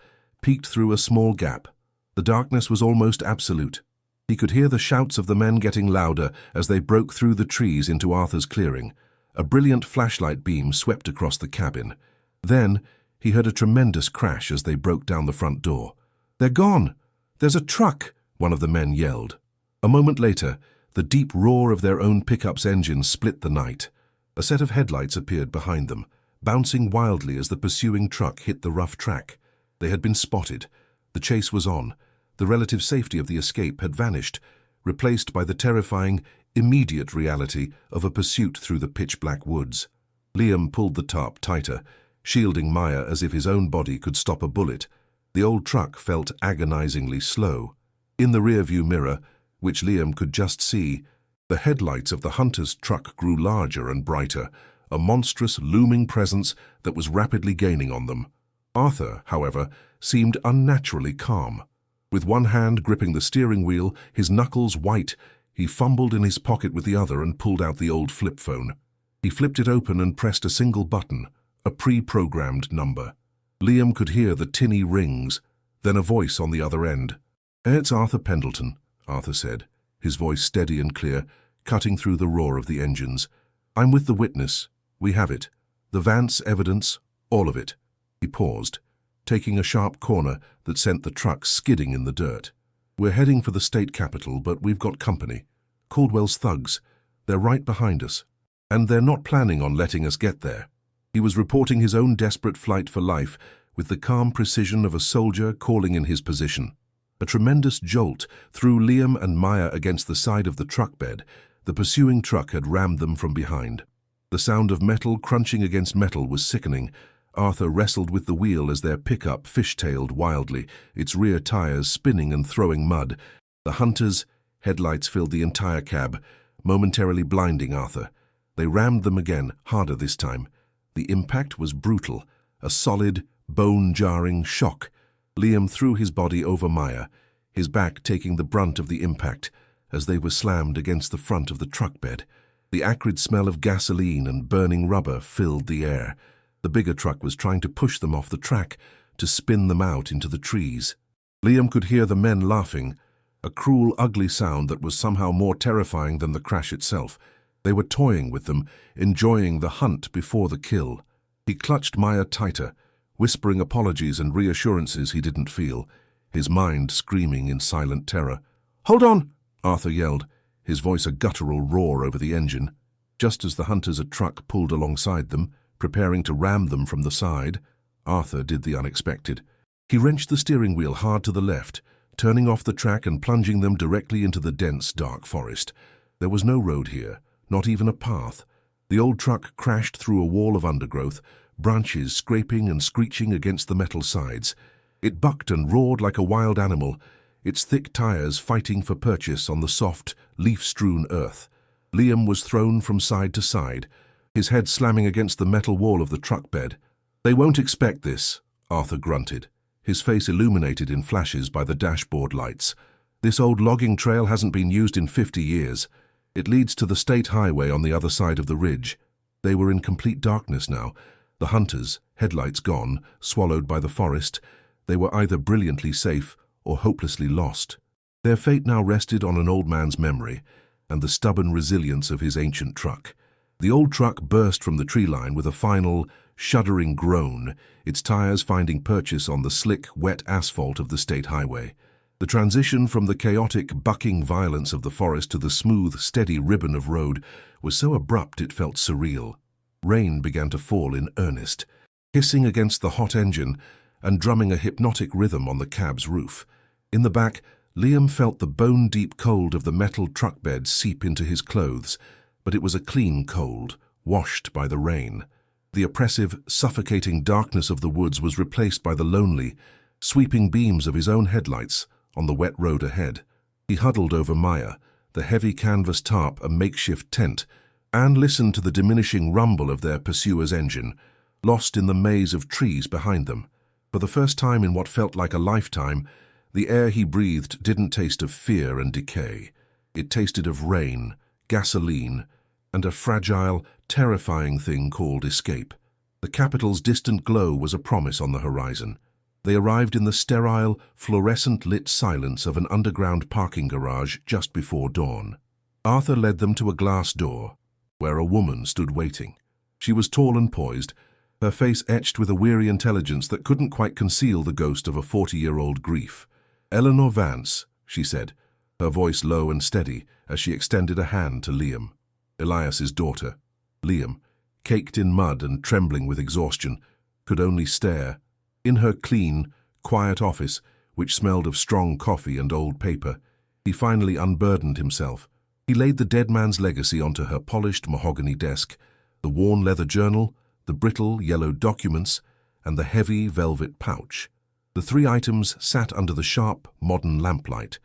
peeked through a small gap. The darkness was almost absolute. He could hear the shouts of the men getting louder as they broke through the trees into Arthur's clearing. A brilliant flashlight beam swept across the cabin. Then he heard a tremendous crash as they broke down the front door. "They're gone! There's a truck!" one of the men yelled. A moment later, the deep roar of their own pickup's engine split the night. A set of headlights appeared behind them, bouncing wildly as the pursuing truck hit the rough track. They had been spotted. The chase was on. The relative safety of the escape had vanished, replaced by the terrifying, immediate reality of a pursuit through the pitch-black woods. Liam pulled the tarp tighter, shielding Maya as if his own body could stop a bullet. The old truck felt agonizingly slow. In the rearview mirror, which Liam could just see, the headlights of the hunter's truck grew larger and brighter, a monstrous, looming presence that was rapidly gaining on them. Arthur, however, seemed unnaturally calm. With one hand gripping the steering wheel, his knuckles white, he fumbled in his pocket with the other and pulled out the old flip phone. He flipped it open and pressed a single button, a pre-programmed number. Liam could hear the tinny rings, then a voice on the other end. "It's Arthur Pendleton," Arthur said, his voice steady and clear, cutting through the roar of the engines. "I'm with the witness. We have it. The Vance evidence, all of it." He paused, taking a sharp corner that sent the truck skidding in the dirt. "We're heading for the state capitol, but we've got company. Caldwell's thugs. They're right behind us. And they're not planning on letting us get there." He was reporting his own desperate flight for life with the calm precision of a soldier calling in his position. A tremendous jolt threw Liam and Maya against the side of the truck bed. The pursuing truck had rammed them from behind. The sound of metal crunching against metal was sickening. Arthur wrestled with the wheel as their pickup fishtailed wildly, its rear tires spinning and throwing mud. The hunters' headlights filled the entire cab, momentarily blinding Arthur. They rammed them again, harder this time. The impact was brutal, a solid, bone-jarring shock. Liam threw his body over Maya, his back taking the brunt of the impact, as they were slammed against the front of the truck bed. The acrid smell of gasoline and burning rubber filled the air. The bigger truck was trying to push them off the track, to spin them out into the trees. Liam could hear the men laughing, a cruel, ugly sound that was somehow more terrifying than the crash itself. They were toying with them, enjoying the hunt before the kill. He clutched Maya tighter, whispering apologies and reassurances he didn't feel, his mind screaming in silent terror. "Hold on!" Arthur yelled, his voice a guttural roar over the engine. Just as the hunters' truck pulled alongside them, preparing to ram them from the side, Arthur did the unexpected. He wrenched the steering wheel hard to the left, turning off the track and plunging them directly into the dense, dark forest. There was no road here, not even a path. The old truck crashed through a wall of undergrowth, branches scraping and screeching against the metal sides. It bucked and roared like a wild animal, its thick tires fighting for purchase on the soft, leaf-strewn earth. Liam was thrown from side to side, his head slamming against the metal wall of the truck bed. "They won't expect this," Arthur grunted, his face illuminated in flashes by the dashboard lights. "This old logging trail hasn't been used in 50 years. It leads to the state highway on the other side of the ridge." They were in complete darkness now, the hunters, headlights gone, swallowed by the forest, They were either brilliantly safe or hopelessly lost. Their fate now rested on an old man's memory and the stubborn resilience of his ancient truck. The old truck burst from the tree line with a final, shuddering groan, its tires finding purchase on the slick, wet asphalt of the state highway. The transition from the chaotic, bucking violence of the forest to the smooth, steady ribbon of road was so abrupt it felt surreal. Rain began to fall in earnest, hissing against the hot engine and drumming a hypnotic rhythm on the cab's roof. In the back, Liam felt the bone-deep cold of the metal truck bed seep into his clothes, but it was a clean cold, washed by the rain. The oppressive, suffocating darkness of the woods was replaced by the lonely, sweeping beams of his own headlights on the wet road ahead. He huddled over Maya, the heavy canvas tarp a makeshift tent, and listened to the diminishing rumble of their pursuer's engine, lost in the maze of trees behind them. For the first time in what felt like a lifetime, the air he breathed didn't taste of fear and decay. It tasted of rain, gasoline, and a fragile, terrifying thing called escape. The capital's distant glow was a promise on the horizon. They arrived in the sterile, fluorescent-lit silence of an underground parking garage just before dawn. Arthur led them to a glass door, where a woman stood waiting. She was tall and poised, her face etched with a weary intelligence that couldn't quite conceal the ghost of a 40-year-old grief. "Eleanor Vance," she said, her voice low and steady as she extended a hand to Liam. Elias's daughter. Liam, caked in mud and trembling with exhaustion, could only stare. In her clean, quiet office, which smelled of strong coffee and old paper, he finally unburdened himself. He laid the dead man's legacy onto her polished mahogany desk, the worn leather journal, the brittle yellow documents, and the heavy velvet pouch. The three items sat under the sharp, modern lamplight,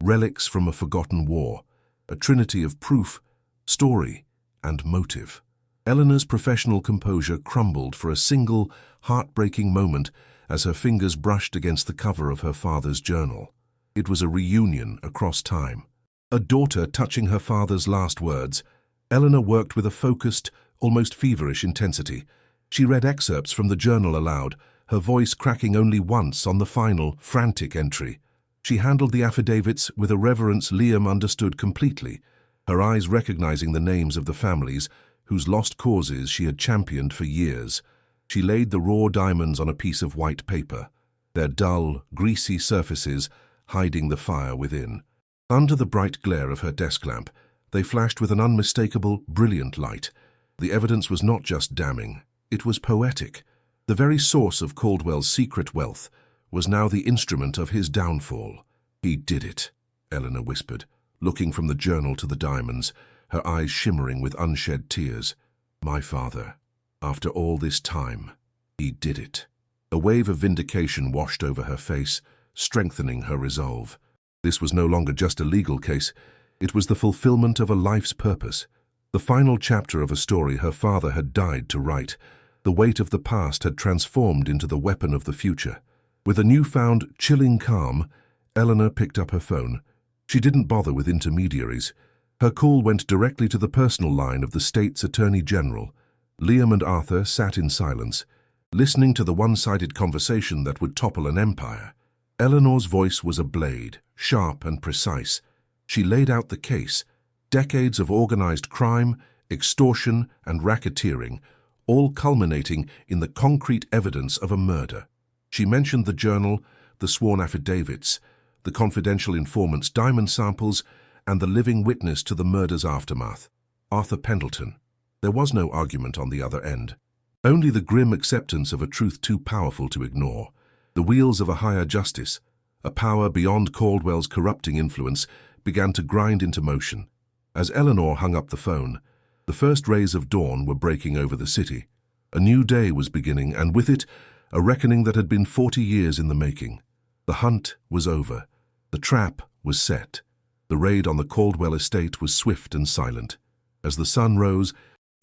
relics from a forgotten war, a trinity of proof, story, and motive. Eleanor's professional composure crumbled for a single, heartbreaking moment as her fingers brushed against the cover of her father's journal. It was a reunion across time. A daughter touching her father's last words, Eleanor worked with a focused, almost feverish intensity. She read excerpts from the journal aloud, her voice cracking only once on the final, frantic entry. She handled the affidavits with a reverence Liam understood completely, her eyes recognizing the names of the families whose lost causes she had championed for years. She laid the raw diamonds on a piece of white paper, their dull, greasy surfaces hiding the fire within. Under the bright glare of her desk lamp, they flashed with an unmistakable, brilliant light. The evidence was not just damning, it was poetic. The very source of Caldwell's secret wealth was now the instrument of his downfall. "He did it," Eleanor whispered, looking from the journal to the diamonds, her eyes shimmering with unshed tears. "My father. After all this time, he did it." A wave of vindication washed over her face, strengthening her resolve. This was no longer just a legal case. It was the fulfillment of a life's purpose. The final chapter of a story her father had died to write. The weight of the past had transformed into the weapon of the future. With a newfound, chilling calm, Eleanor picked up her phone. She didn't bother with intermediaries. Her call went directly to the personal line of the state's Attorney General. Liam and Arthur sat in silence, listening to the one-sided conversation that would topple an empire. Eleanor's voice was a blade, sharp and precise. She laid out the case, decades of organized crime, extortion, and racketeering, all culminating in the concrete evidence of a murder. She mentioned the journal, the sworn affidavits, the confidential informant's diamond samples, and the living witness to the murder's aftermath, Arthur Pendleton. There was no argument on the other end, only the grim acceptance of a truth too powerful to ignore. The wheels of a higher justice, a power beyond Caldwell's corrupting influence, began to grind into motion. As Eleanor hung up the phone, the first rays of dawn were breaking over the city. A new day was beginning, and with it, a reckoning that had been 40 years in the making. The hunt was over. The trap was set. The raid on the Caldwell estate was swift and silent. As the sun rose,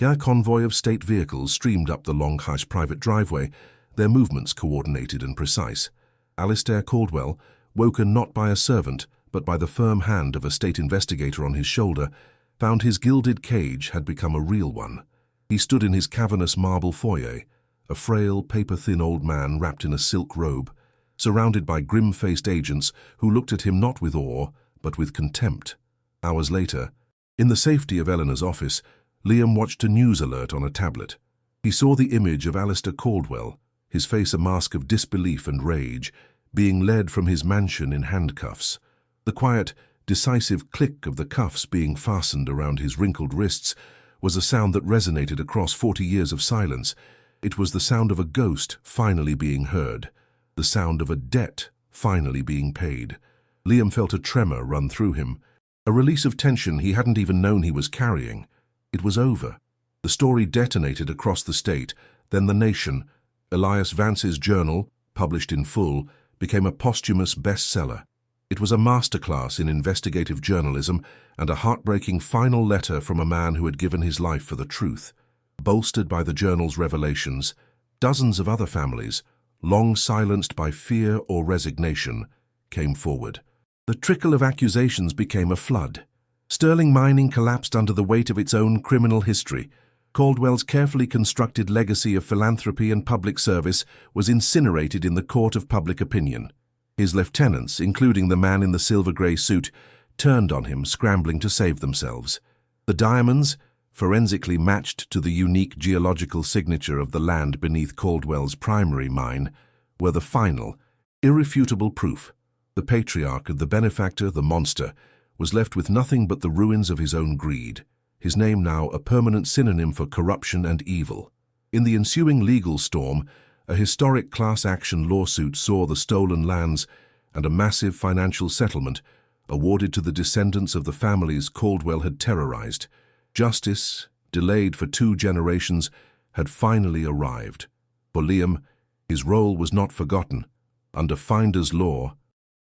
a convoy of state vehicles streamed up the Longhurst private driveway, their movements coordinated and precise. Alistair Caldwell, woken not by a servant, but by the firm hand of a state investigator on his shoulder, found his gilded cage had become a real one. He stood in his cavernous marble foyer, a frail, paper-thin old man wrapped in a silk robe. surrounded by grim-faced agents who looked at him not with awe, but with contempt. Hours later, in the safety of Eleanor's office, Liam watched a news alert on a tablet. He saw the image of Alistair Caldwell, his face a mask of disbelief and rage, being led from his mansion in handcuffs. The quiet, decisive click of the cuffs being fastened around his wrinkled wrists was a sound that resonated across 40 years of silence. It was the sound of a ghost finally being heard, the sound of a debt finally being paid. Liam felt a tremor run through him, a release of tension he hadn't even known he was carrying. It was over. The story detonated across the state, then the nation. Elias Vance's journal, published in full, became a posthumous bestseller. It was a masterclass in investigative journalism and a heartbreaking final letter from a man who had given his life for the truth. Bolstered by the journal's revelations, dozens of other families, long silenced by fear or resignation, came forward. The trickle of accusations became a flood. Sterling Mining collapsed under the weight of its own criminal history. Caldwell's carefully constructed legacy of philanthropy and public service was incinerated in the court of public opinion. His lieutenants, including the man in the silver-grey suit, turned on him, scrambling to save themselves. The diamonds, forensically matched to the unique geological signature of the land beneath Caldwell's primary mine, were the final, irrefutable proof. The patriarch, the benefactor, the monster, was left with nothing but the ruins of his own greed, his name now a permanent synonym for corruption and evil. In the ensuing legal storm, a historic class action lawsuit saw the stolen lands and a massive financial settlement awarded to the descendants of the families Caldwell had terrorized. Justice, delayed for 2 generations, had finally arrived. For Liam, his role was not forgotten. Under Finder's law,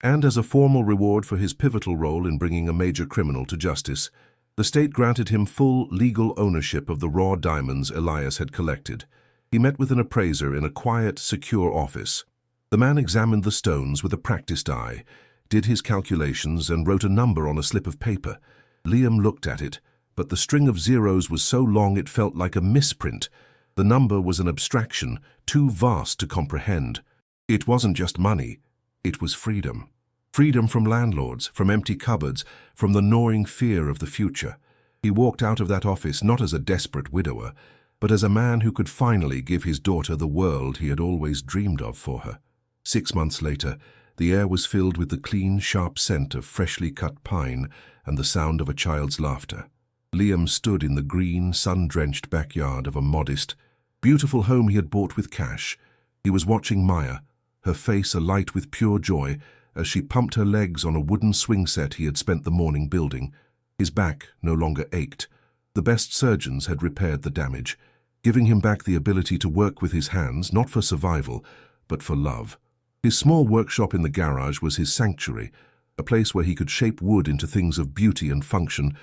and as a formal reward for his pivotal role in bringing a major criminal to justice, the state granted him full legal ownership of the raw diamonds Elias had collected. He met with an appraiser in a quiet, secure office. The man examined the stones with a practiced eye, did his calculations, and wrote a number on a slip of paper. Liam looked at it, but the string of zeros was so long it felt like a misprint. The number was an abstraction, too vast to comprehend. It wasn't just money, it was freedom. Freedom from landlords, from empty cupboards, from the gnawing fear of the future. He walked out of that office not as a desperate widower, but as a man who could finally give his daughter the world he had always dreamed of for her. 6 months later, the air was filled with the clean, sharp scent of freshly cut pine and the sound of a child's laughter. Liam stood in the green, sun-drenched backyard of a modest, beautiful home he had bought with cash. He was watching Maya, her face alight with pure joy, as she pumped her legs on a wooden swing set he had spent the morning building. His back no longer ached. The best surgeons had repaired the damage, giving him back the ability to work with his hands, not for survival, but for love. His small workshop in the garage was his sanctuary, a place where he could shape wood into things of beauty and function,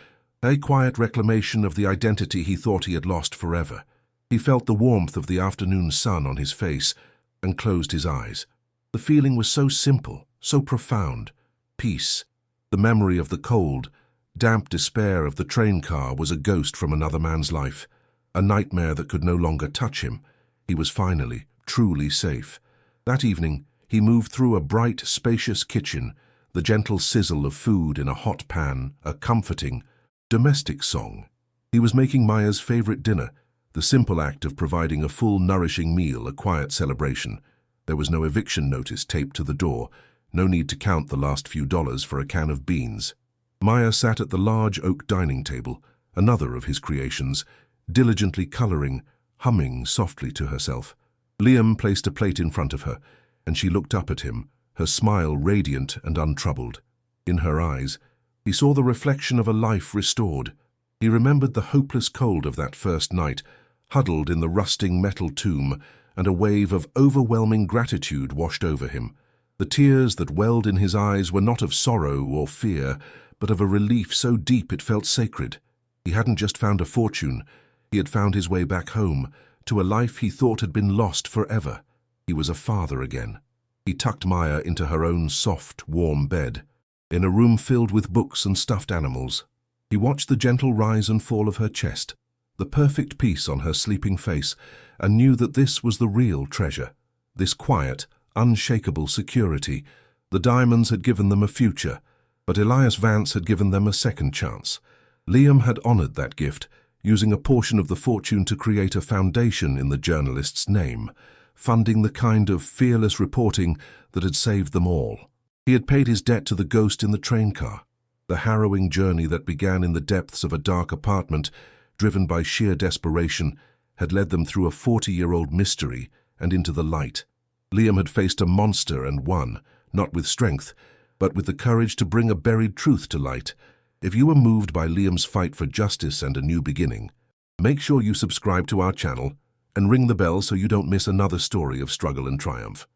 a quiet reclamation of the identity he thought he had lost forever. He felt the warmth of the afternoon sun on his face and closed his eyes. The feeling was so simple, so profound. Peace. The memory of the cold, damp despair of the train car was a ghost from another man's life, a nightmare that could no longer touch him. He was finally, truly safe. That evening, he moved through a bright, spacious kitchen, the gentle sizzle of food in a hot pan, a comforting, domestic song. He was making Maya's favorite dinner, the simple act of providing a full, nourishing meal, a quiet celebration. There was no eviction notice taped to the door, no need to count the last few dollars for a can of beans. Maya sat at the large oak dining table, another of his creations, diligently coloring, humming softly to herself. Liam placed a plate in front of her, and she looked up at him, her smile radiant and untroubled. In her eyes, he saw the reflection of a life restored. He remembered the hopeless cold of that first night, huddled in the rusting metal tomb, and a wave of overwhelming gratitude washed over him. The tears that welled in his eyes were not of sorrow or fear, but of a relief so deep it felt sacred. He hadn't just found a fortune, he had found his way back home, to a life he thought had been lost forever. He was a father again. He tucked Maya into her own soft, warm bed, in a room filled with books and stuffed animals. He watched the gentle rise and fall of her chest, the perfect peace on her sleeping face, and knew that this was the real treasure. This quiet, unshakable security. The diamonds had given them a future, but Elias Vance had given them a second chance. Liam had honored that gift, using a portion of the fortune to create a foundation in the journalist's name, funding the kind of fearless reporting that had saved them all. He had paid his debt to the ghost in the train car. The harrowing journey that began in the depths of a dark apartment, driven by sheer desperation, had led them through a 40-year-old mystery and into the light. Liam had faced a monster and won, not with strength, but with the courage to bring a buried truth to light. If you were moved by Liam's fight for justice and a new beginning, make sure you subscribe to our channel and ring the bell so you don't miss another story of struggle and triumph.